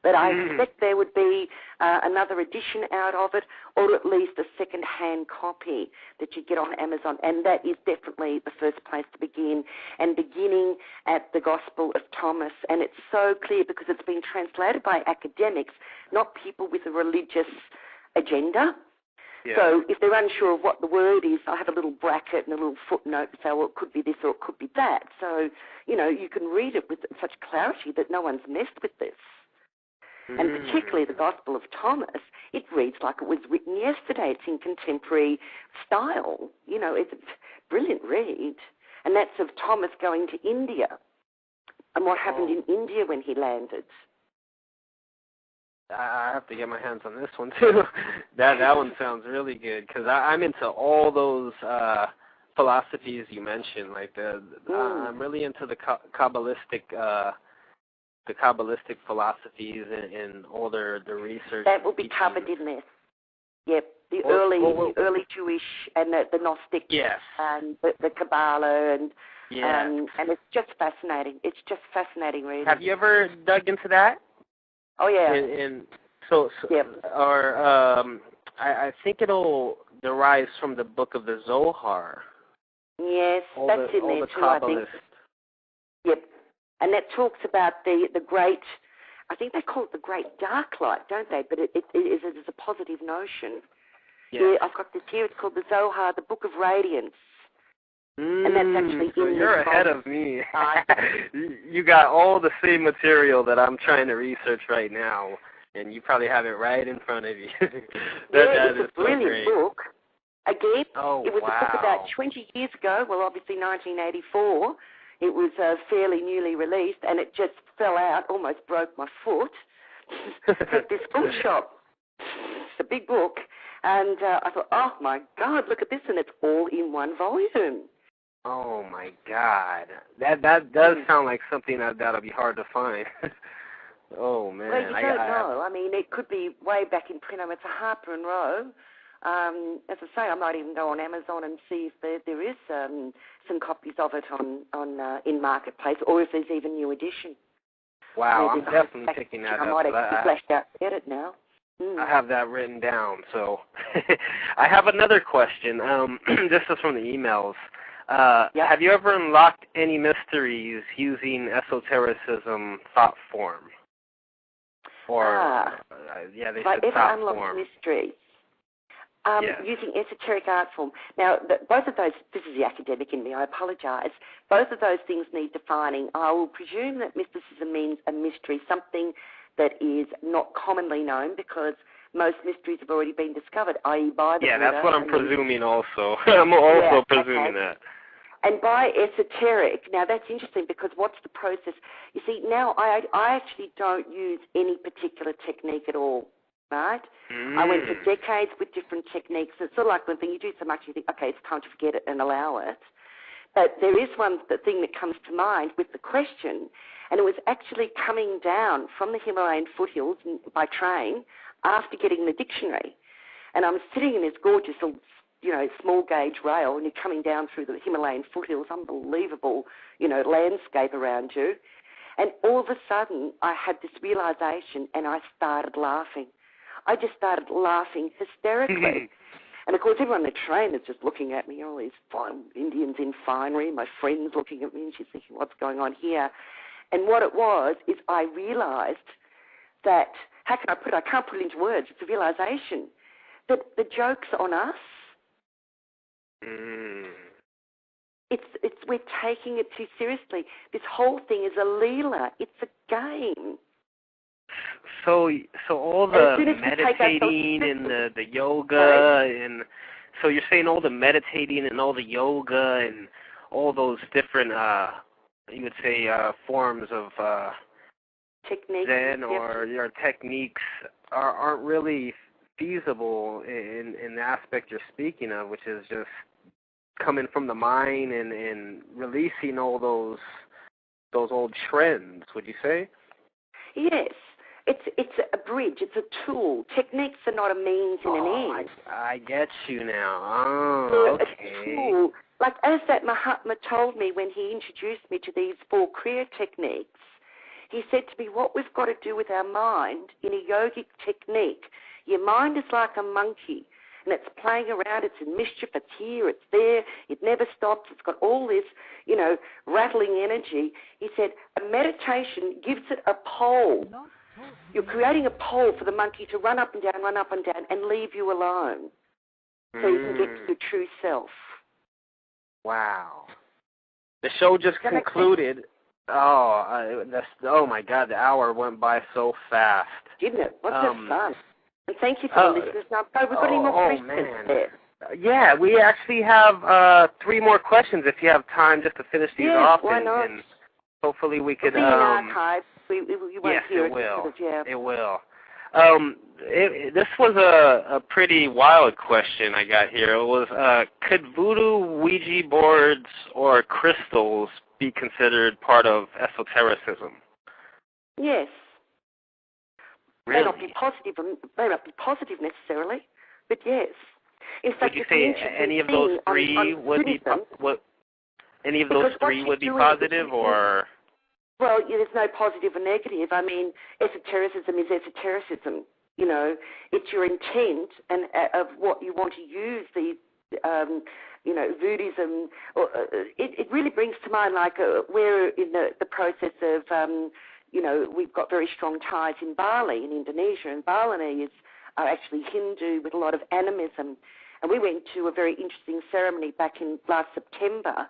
But I expect there would be another edition out of it, or at least a second-hand copy that you get on Amazon. And that is definitely the first place to begin, and beginning at the Gospel of Thomas. And it's so clear because it's been translated by academics, not people with a religious agenda. Yeah. So if they're unsure of what the word is, I have a little bracket and a little footnote to say, well, it could be this or it could be that. So, you can read it with such clarity that no one's messed with this. And particularly the Gospel of Thomas, it reads like it was written yesterday. It's in contemporary style. It's a brilliant read. And that's of Thomas going to India and what happened in India when he landed. I have to get my hands on this one, too. that one sounds really good, because I'm into all those philosophies you mentioned. Like I'm really into the Kabbalistic philosophies and all the research. That will be covered in this. Yep, the early Jewish and the Gnostic, yes, and the Kabbalah, and it's just fascinating. It's just fascinating reading. Have you ever dug into that? Oh yeah. I think it'll derive from the book of the Zohar. Yes, that's in there too, I think. Yep. And that talks about the great, I think they call it the great dark light, don't they? But it is a positive notion. Yes. Yeah, I've got this here. It's called the Zohar, the Book of Radiance. And that's actually so you're ahead of me. You got all the same material that I'm trying to research right now, and you probably have it right in front of you. It's a brilliant book. Again, it was wow. a book about 20 years ago, well, obviously 1984. It was fairly newly released, and it just fell out, almost broke my foot at this bookshop. It's a big book. And I thought, oh, my God, look at this, and it's all in one volume. Oh, my God. That does sound like something that'll be hard to find. Oh, man. Well, you don't know. I mean, it could be way back in print. I mean, it's a Harper and Row. As I say, I might even go on Amazon and see if there is some copies of it on in Marketplace, or if there's even new edition. Wow, I'm definitely picking that up. I might have flashed out to get it now. I have that written down. So I have another question. This is from the emails. Have you ever unlocked any mysteries using esotericism thought form? Or, they said thought form. Mysteries. Using esoteric art form. Now, both of those, this is the academic in me, I apologise, both of those things need defining. I will presume that mysticism means a mystery, something that is not commonly known, because most mysteries have already been discovered, i.e. by the Buddha. Yeah, that's what I'm presuming also. I'm also presuming that. And by esoteric, now that's interesting, because what's the process? You see, now I actually don't use any particular technique at all. Right? I went for decades with different techniques. It's sort of like when you do so much, you think, okay, it's time to forget it and allow it. But there is one thing that comes to mind with the question, And it was actually coming down from the Himalayan foothills by train after getting the dictionary. And I'm sitting in this gorgeous, small gauge rail, and you're coming down through the Himalayan foothills, unbelievable, landscape around you. And all of a sudden, I had this realization, and I started laughing. I just started laughing hysterically. And, of course, everyone on the train is just looking at me, all these fine Indians in finery, my friend's looking at me, and she's thinking, what's going on here? And what it was is I realized that, how can I put it? I can't put it into words. It's a realization that the joke's on us. We're taking it too seriously. This whole thing is a leela. It's a game. So all the meditating and the yoga, and so you're saying all the meditating and all the yoga and all those different, you would say, forms of techniques, Zen or your techniques aren't really feasible in the aspect you're speaking of, which is just coming from the mind and releasing all those old trends, would you say? Yes. It's a bridge. It's a tool. Techniques are not a means and an end. I get you now. Oh, okay. A tool. Like as that Mahatma told me when he introduced me to these 4 Kriya techniques, he said to me, what we've got to do with our mind in a yogic technique, your mind is like a monkey, and it's playing around, it's in mischief, it's here, it's there, it never stops, it's got all this, rattling energy. He said, a meditation gives it a pole. You're creating a pole for the monkey to run up and down, and leave you alone so you can get to your true self. Wow. The show just concluded. Oh my God, the hour went by so fast. Didn't it? What's this fun? And thank you for the listeners. Now, we've got any more questions there? Yeah, we actually have 3 more questions if you have time just to finish these off. Why not? And hopefully we could... It'll be in archives. You won't hear it will. It will. This was a pretty wild question I got here. It was, could voodoo, Ouija boards, or crystals be considered part of esotericism? Yes. Really? May not be positive necessarily, but yes. In fact, would you say any of those 3 would be any of those 3 would be positive, or? Well, there's no positive or negative. I mean, esotericism is esotericism. It's your intent and of what you want to use the, Buddhism. It really brings to mind like we're in the process of, we've got very strong ties in Bali, in Indonesia, and Balinese are actually Hindu with a lot of animism. And we went to a very interesting ceremony back in last September,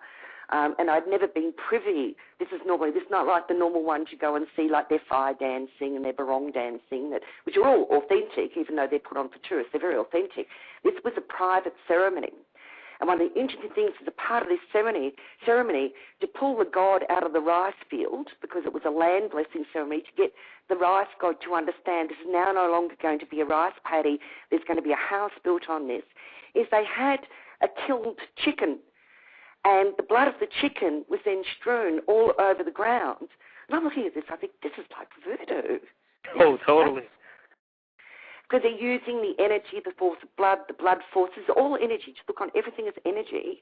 and I'd never been privy. This is not like the normal ones you go and see, like their fire dancing and their barong dancing, which are all authentic, even though they're put on for tourists. They're very authentic. This was a private ceremony. And one of the interesting things as a part of this ceremony, to pull the god out of the rice field, because it was a land blessing ceremony, to get the rice god to understand this is now no longer going to be a rice paddy, there's going to be a house built on this, is they had a killed chicken, and the blood of the chicken was then strewn all over the ground. And I'm looking at this, I think, this is like voodoo. Oh, totally. Because they're using the energy, the force of blood, the blood forces, all energy, to look on everything as energy.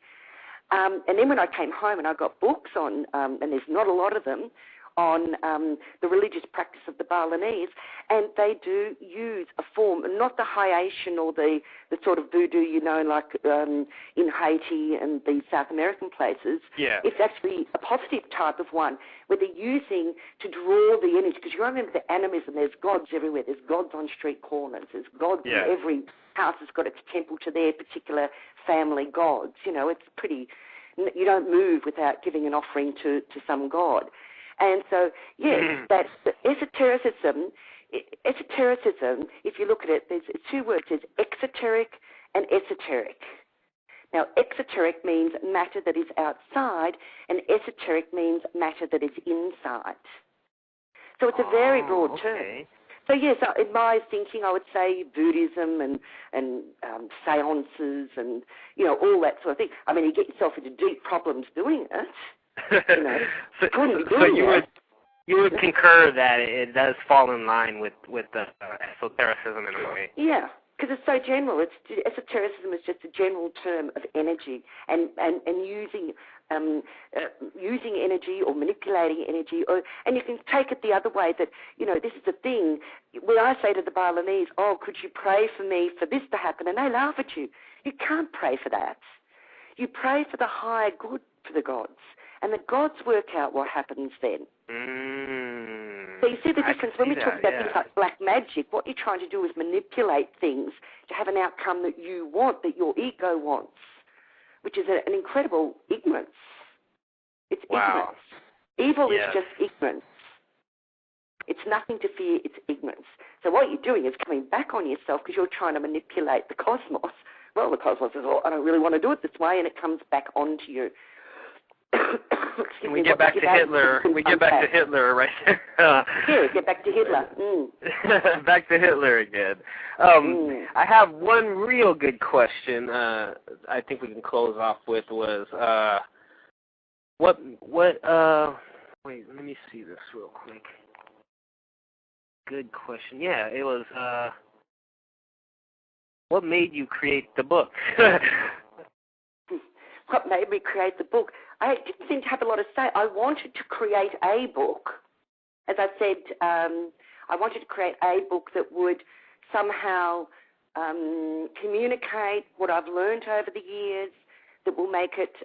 And then when I came home and I got books on, and there's not a lot of them, on the religious practice of the Balinese, and they do use a form, not the Haitian or the sort of voodoo, like in Haiti and the South American places. Yeah. It's actually a positive type of one, where they're using to draw the energy, because you remember the animism, there's gods everywhere, there's gods on street corners, there's gods in every house has got its temple to their particular family gods. It's pretty, you don't move without giving an offering to some god. And so, yes, that's esotericism. Esotericism, if you look at it, there's 2 words. There's exoteric and esoteric. Now, exoteric means matter that is outside, and esoteric means matter that is inside. So it's a very broad term. So, yes, in my thinking, I would say Buddhism and seances and, all that sort of thing. I mean, you get yourself into deep problems doing it. You would concur that it does fall in line with the esotericism in a way. Yeah, because it's so general. Esotericism is just a general term of energy and using energy or manipulating energy, and you can take it the other way that, this is the thing. When I say to the Balinese, oh, could you pray for me for this to happen? And they laugh at you. You can't pray for that. You pray for the higher good for the gods, and the gods work out what happens then. So you see the difference when we talk about things like black magic. What you're trying to do is manipulate things to have an outcome that you want, that your ego wants, which is an incredible ignorance. It's ignorance. Evil is just ignorance. It's nothing to fear, it's ignorance. So what you're doing is coming back on yourself because you're trying to manipulate the cosmos. Well, the cosmos says, oh, I don't really want to do it this way, and it comes back onto you. We get back to Hitler. We get back to Hitler right there. Yeah, get back to Hitler. Back to Hitler again. I have one real good question. I think we can close off with was what? Wait, let me see this real quick. Good question. Yeah, it was. What made you create the book? What made me create the book? I didn't seem to have a lot to say. I wanted to create a book. As I said, I wanted to create a book that would somehow communicate what I've learned over the years, that will make it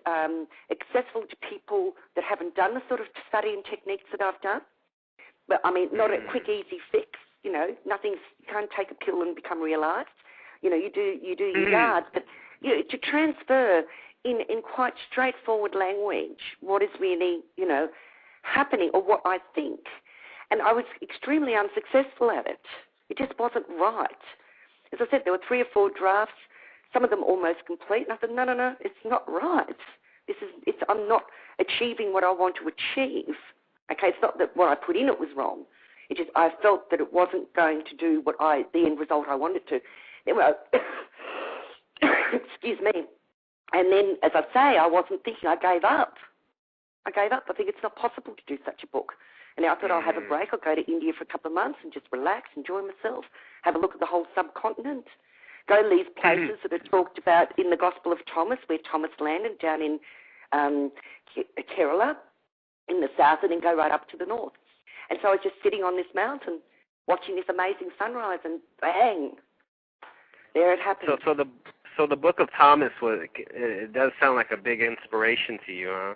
accessible to people that haven't done the sort of study and techniques that I've done. But, I mean, not a quick, easy fix. You can't take a pill and become realised. You do your yards. But to transfer in quite straightforward language what is really, happening or what I think. And I was extremely unsuccessful at it. It just wasn't right. As I said, there were 3 or 4 drafts, some of them almost complete. And I said, no, it's not right. I'm not achieving what I want to achieve. Okay, it's not that what I put in it was wrong. It just, I felt that it wasn't going to do the end result I wanted to. Anyway, excuse me. And then, as I say, I wasn't thinking. I gave up. I think it's not possible to do such a book. And I thought I'll have a break. I'll go to India for a couple of months and just relax, enjoy myself, have a look at the whole subcontinent, go to these places that are talked about in the Gospel of Thomas, where Thomas landed, down in Kerala in the south, and then go right up to the north. And so I was just sitting on this mountain watching this amazing sunrise, and bang, there it happened. So the Book of Thomas, it does sound like a big inspiration to you, huh?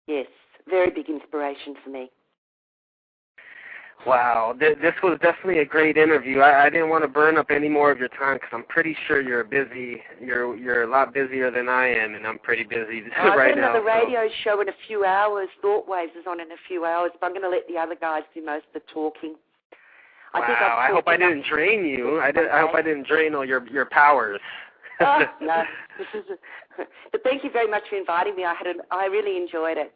Yes, very big inspiration for me. Wow, this was definitely a great interview. I didn't want to burn up any more of your time because I'm pretty sure you're busy. You're a lot busier than I am, and I'm pretty busy right now. I've got another radio show in a few hours. Thought Waves is on in a few hours, but I'm going to let the other guys do most of the talking. I hope I didn't drain you. I hope I didn't drain all your powers. No. But thank you very much for inviting me. I really enjoyed it.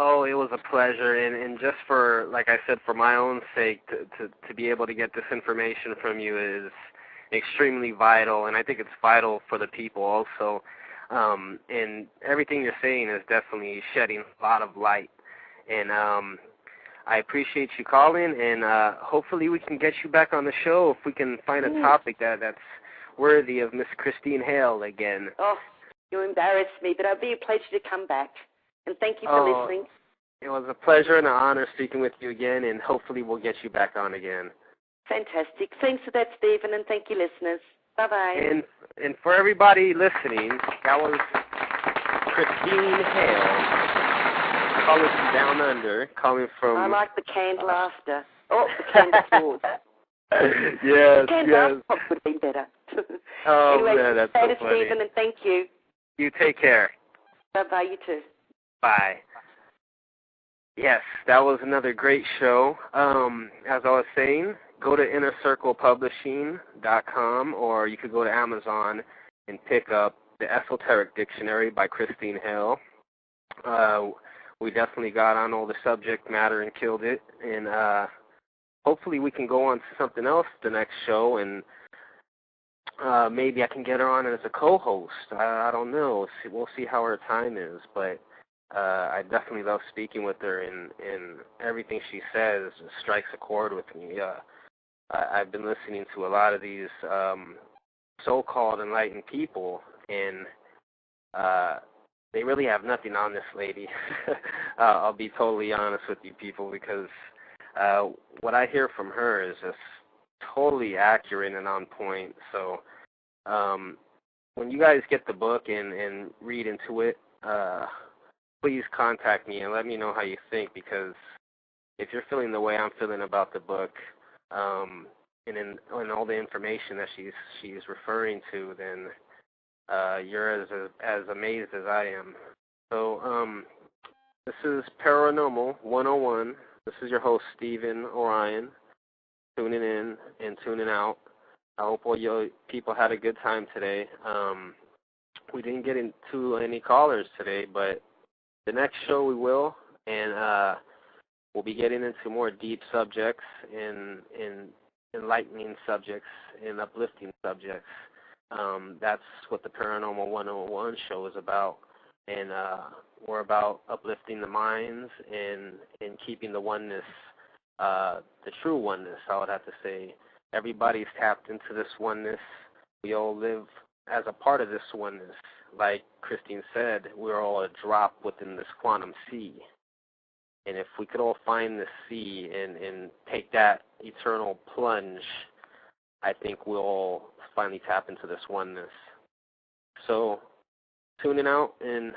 Oh, it was a pleasure, and just for, like I said, for my own sake, to be able to get this information from you is extremely vital, and I think it's vital for the people also. And everything you're saying is definitely shedding a lot of light. And I appreciate you calling, and hopefully we can get you back on the show if we can find a topic that's worthy of Miss Christine Hale again. Oh, you embarrass me, but it'll be a pleasure to come back. And thank you for listening. It was a pleasure and an honor speaking with you again, and hopefully we'll get you back on again. Fantastic. Thanks for that, Stephen, and thank you, listeners. Bye-bye. And for everybody listening, that was Christine Hale, calling from down under, calling from... I like the canned laughter. Oh, the canned applause. Yes, the canned laughter would have been better. Anyway, man, that's so funny. Stephen, and thank you. You take care. Bye-bye, you too. Bye. Yes, that was another great show. As I was saying, go to innercirclepublishing.com, or you could go to Amazon and pick up the Esoteric Dictionary by Christine Hale. We definitely got on all the subject matter and killed it, and hopefully we can go on to something else the next show, and maybe I can get her on as a co-host. I don't know. We'll see how her time is, but I definitely love speaking with her, and everything she says strikes a chord with me. I've been listening to a lot of these so-called enlightened people, and they really have nothing on this lady. I'll be totally honest with you people, because what I hear from her is just totally accurate and on point. So when you guys get the book and read into it, please contact me and let me know how you think, because if you're feeling the way I'm feeling about the book, and all the information that she's referring to, then you're as amazed as I am. So this is Paranormal 101. This is your host, Stephen Orion, tuning in and tuning out. I hope all you people had a good time today. We didn't get into any callers today, but the next show we will, and we'll be getting into more deep subjects and enlightening subjects and uplifting subjects. That's what the Paranormal 101 show is about, and we're about uplifting the minds and keeping the oneness, the true oneness, I would have to say. Everybody's tapped into this oneness. We all live as a part of this oneness. Like Christine said, we're all a drop within this quantum sea. And if we could all find the sea and take that eternal plunge, I think we'll all finally tap into this oneness. So, tuning out, and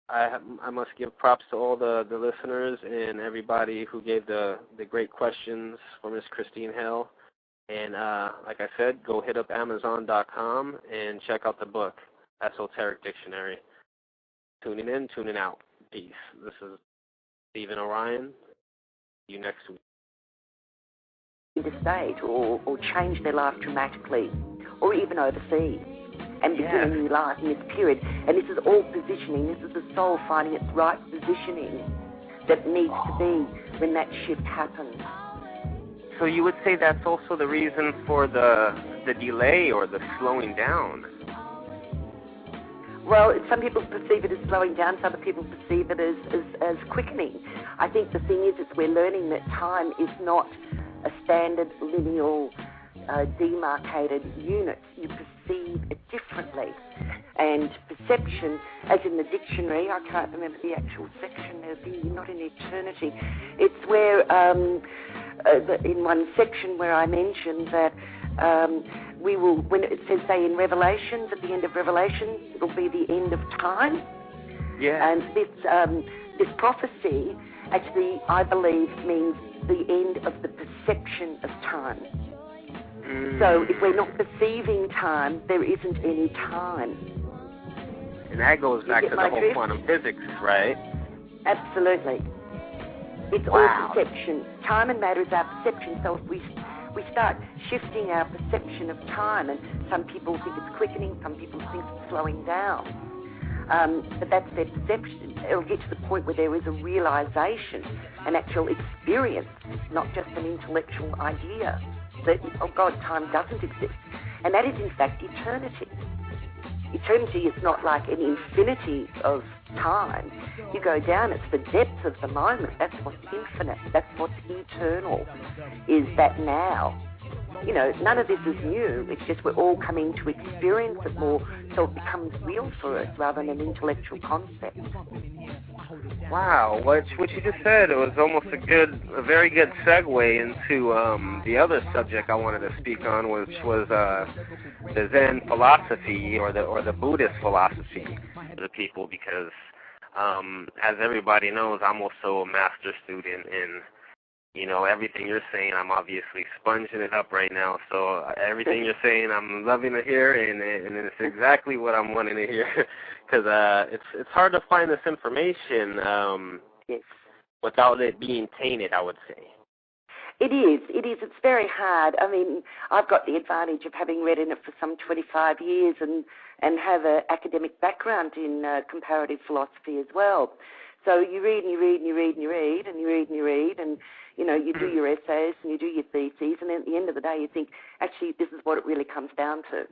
I must give props to all the listeners and everybody who gave the great questions for Miss Christine Hale. And like I said, go hit up Amazon.com and check out the book, Esoteric Dictionary. Tuning in, tuning out. Peace. This is Stephen Orion. See you next week. The state or change their life dramatically, or even overseas, and begin a new life in this period. And this is all positioning. This is the soul finding its right positioning that needs to be when that shift happens. So you would say that's also the reason for the delay or the slowing down? Well, some people perceive it as slowing down, some other people perceive it as quickening. I think the thing is we're learning that time is not a standard lineal demarcated unit. You perceive it differently. And perception, as in the dictionary, I can't remember the actual section, not in eternity, it's where, in one section where I mentioned that we will, when it says, say, in Revelations, at the end of Revelations, it'll be the end of time. Yeah. And this prophecy actually, I believe, means the end of the perception of time. So if we're not perceiving time, there isn't any time. And that goes back to the whole quantum physics, right? Absolutely. It's all perception. Time and matter is our perception. So if we start shifting our perception of time, and some people think it's quickening, some people think it's slowing down. But that's their perception. It'll get to the point where there is a realization, an actual experience, not just an intellectual idea that, oh God, time doesn't exist. And that is, in fact, eternity. Eternity is not like an infinity of time. You go down, it's the depth of the moment. That's what's infinite. That's what's eternal, is that now. You know, none of this is new. It's just we're all coming to experience it more, so it becomes real for us rather than an intellectual concept. Wow, what you just said, it was almost a very good segue into the other subject I wanted to speak on, which was the Zen philosophy or the Buddhist philosophy for the people, because as everybody knows, I'm also a master student, and you know, everything you're saying, I'm obviously sponging it up right now. So everything you're saying, I'm loving to hear, and it's exactly what I'm wanting to hear, because it's hard to find this information without it being tainted, I would say. It is. It's very hard. I mean, I've got the advantage of having read in it for some 25 years and have an academic background in comparative philosophy as well. So you read and you read and you read and you read and you read and you read, and you know, you do your essays and you do your theses, and then at the end of the day you think, actually, this is what it really comes down to.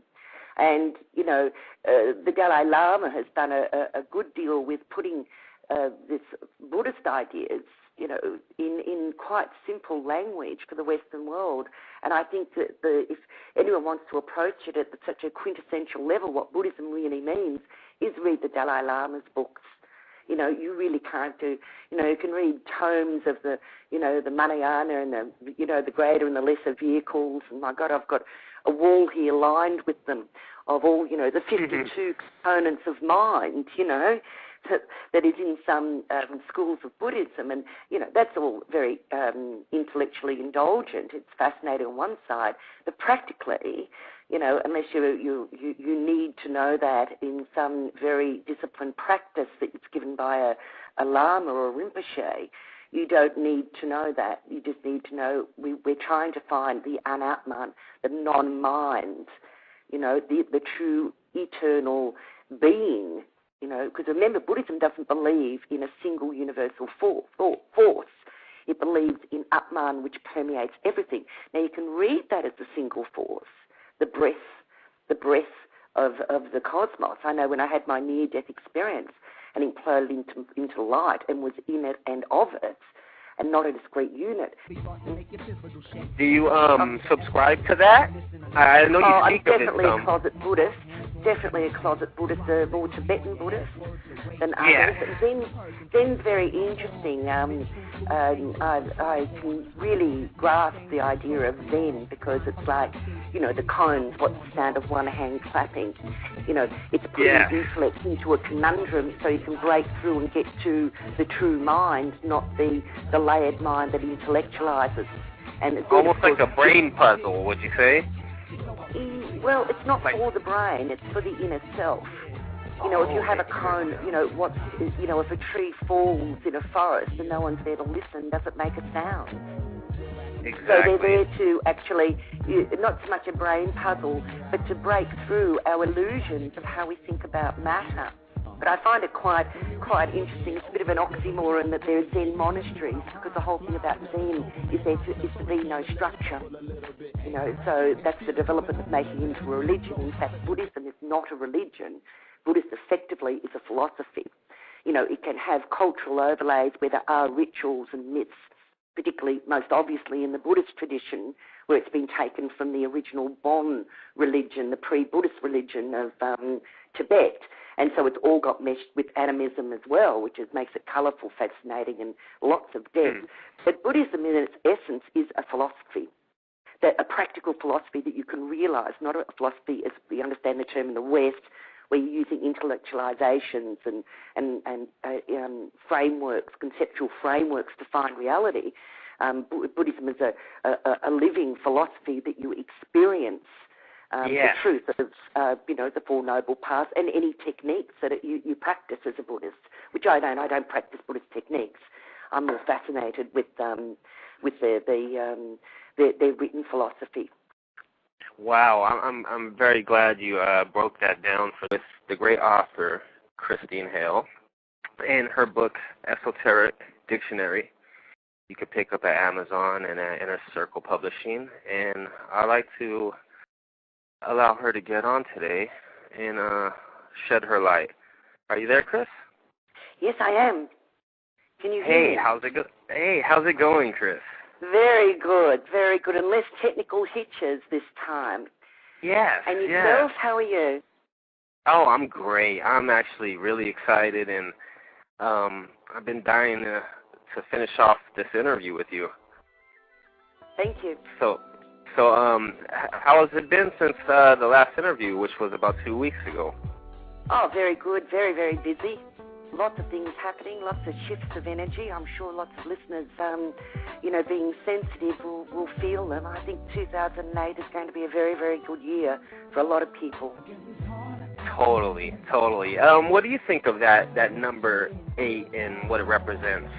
And, you know, the Dalai Lama has done a good deal with putting this Buddhist ideas, in quite simple language for the Western world. And I think that if anyone wants to approach it at such a quintessential level, what Buddhism really means is read the Dalai Lama's books. You really can't do, you can read tomes of the Mahayana and the greater and the lesser vehicles. And my God, I've got a wall here lined with them of all, the 52 components of mind, that is in some schools of Buddhism. And, that's all very intellectually indulgent. It's fascinating on one side. But practically, unless you need to know that in some very disciplined practice that it's given by a lama or a rinpoche, you don't need to know that. You just need to know we're trying to find the anatman, the non-mind, the true eternal being, because remember, Buddhism doesn't believe in a single universal force. It believes in Atman, which permeates everything. Now, you can read that as a single force, the breath of the cosmos. I know when I had my near-death experience and imploded into light and was in it and of it, and not a discrete unit. Do you subscribe to that? I know you speak of it. I'm definitely a closet Buddhist. Definitely a closet Buddhist, more Tibetan Buddhist than others. Yeah. Zen's very interesting. I can really grasp the idea of Zen because it's like, the cones, what's the sound of one hand clapping? It's putting intellect into a conundrum so you can break through and get to the true mind, not the layered mind that intellectualizes. And it's almost like a brain puzzle, would you say? Well, it's not for the brain, it's for the inner self. If you have a cone, if a tree falls in a forest and no one's there to listen, does it make a sound? Exactly. So they're there to actually, not so much a brain puzzle, but to break through our illusions of how we think about matter. But I find it quite interesting. It's a bit of an oxymoron that there are Zen monasteries, because the whole thing about Zen is there to be no structure. So that's the development of making it into a religion. In fact, Buddhism is not a religion. Buddhism effectively is a philosophy. It can have cultural overlays where there are rituals and myths, particularly most obviously in the Buddhist tradition, where it's been taken from the original Bon religion, the pre-Buddhist religion of Tibet. And so it's all got meshed with animism as well, which makes it colourful, fascinating, and lots of depth. But Buddhism in its essence is a philosophy, a practical philosophy that you can realise, not a philosophy as we understand the term in the West, where you're using intellectualizations and frameworks, conceptual frameworks to find reality. Buddhism is a living philosophy that you experience. The truth of, the Four Noble Paths and any techniques that you practice as a Buddhist, which I don't. I don't practice Buddhist techniques. I'm more fascinated with their written philosophy. Wow, I'm very glad you broke that down for the great author Christine Hale, and her book Esoteric Dictionary. You could pick up at Amazon and at Inner Circle Publishing, and I'd like to allow her to get on today and shed her light. Are you there, Chris? Yes, I am. Can you hear me? How's it going, Chris? Very good, and less technical hitches this time. Yes. And yourself, how are you? Oh, I'm great. I'm actually really excited, and I've been dying to finish off this interview with you. Thank you. So how has it been since the last interview, which was about 2 weeks ago? Oh, very good. Very, very busy. Lots of things happening, lots of shifts of energy. I'm sure lots of listeners, being sensitive will feel them. I think 2008 is going to be a very, very good year for a lot of people. Totally. What do you think of that number 8 and what it represents?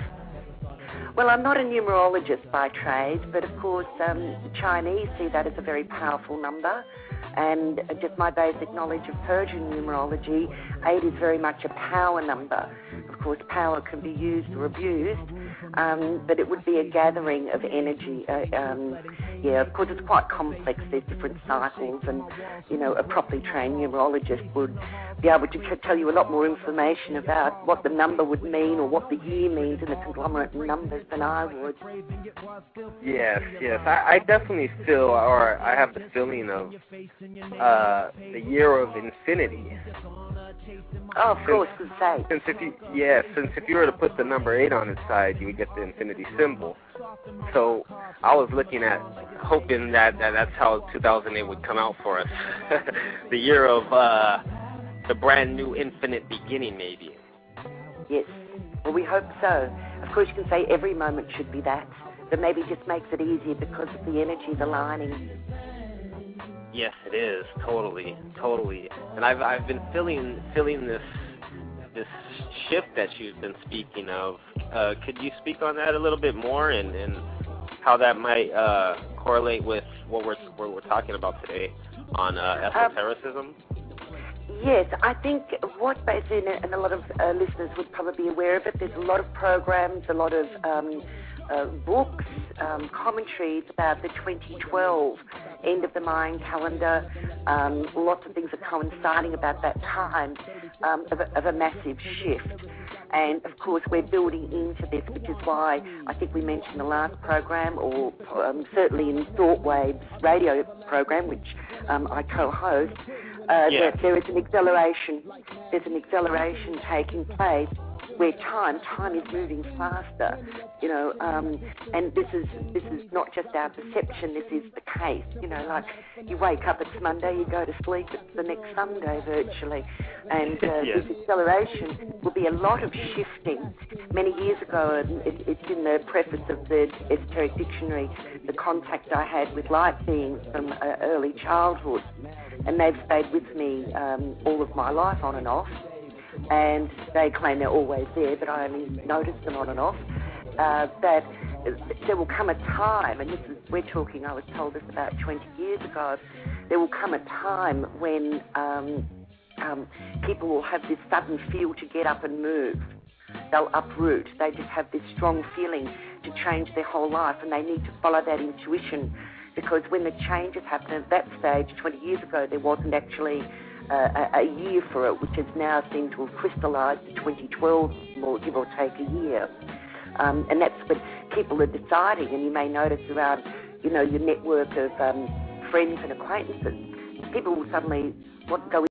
Well, I'm not a numerologist by trade, but of course the Chinese see that as a very powerful number. And just my basic knowledge of Persian numerology, 8 is very much a power number. Of course, power can be used or abused, but it would be a gathering of energy. Of course, it's quite complex. There's different cycles, and, a properly trained numerologist would be able to tell you a lot more information about what the number would mean or what the year means in the conglomerate numbers than I would. Yes. I definitely feel, or I have the feeling of the year of infinity. Oh, of course, good say. Since if you were to put the number 8 on its side, you would get the infinity symbol. So I was looking at, hoping that's how 2008 would come out for us. The year of the brand new infinite beginning, maybe. Yes, well, we hope so. Of course, you can say every moment should be that, but maybe it just makes it easier because of the energies aligning. Yes, it is, totally. And I've been feeling this shift that you've been speaking of. Could you speak on that a little bit more, and how that might correlate with what we're talking about today on esotericism? Yes, I think what basically, and a lot of listeners would probably be aware of it, there's a lot of programs, a lot of books, commentaries about the 2012 end of the Mayan calendar. Lots of things are coinciding about that time of a massive shift. And, of course, we're building into this, which is why I think we mentioned the last program, or certainly in Thought Waves radio program, which I co-host, that there is an acceleration. There's an acceleration taking place where time is moving faster, and this is not just our perception, this is the case, like you wake up, it's Monday, you go to sleep, it's the next Sunday virtually, and this acceleration will be a lot of shifting. Many years ago, it's in the preface of the Esoteric Dictionary, the contact I had with light beings from early childhood, and they've stayed with me all of my life on and off. And they claim they're always there, but I only notice them on and off, that there will come a time, and this is, we're talking, I was told this about 20 years ago, there will come a time when people will have this sudden feel to get up and move. They'll uproot. They just have this strong feeling to change their whole life, and they need to follow that intuition, because when the changes happen at that stage, 20 years ago, there wasn't actually a year for it, which has now seemed to have crystallised to 2012, more give or take a year. And that's what people are deciding, and you may notice around, your network of friends and acquaintances, people will suddenly go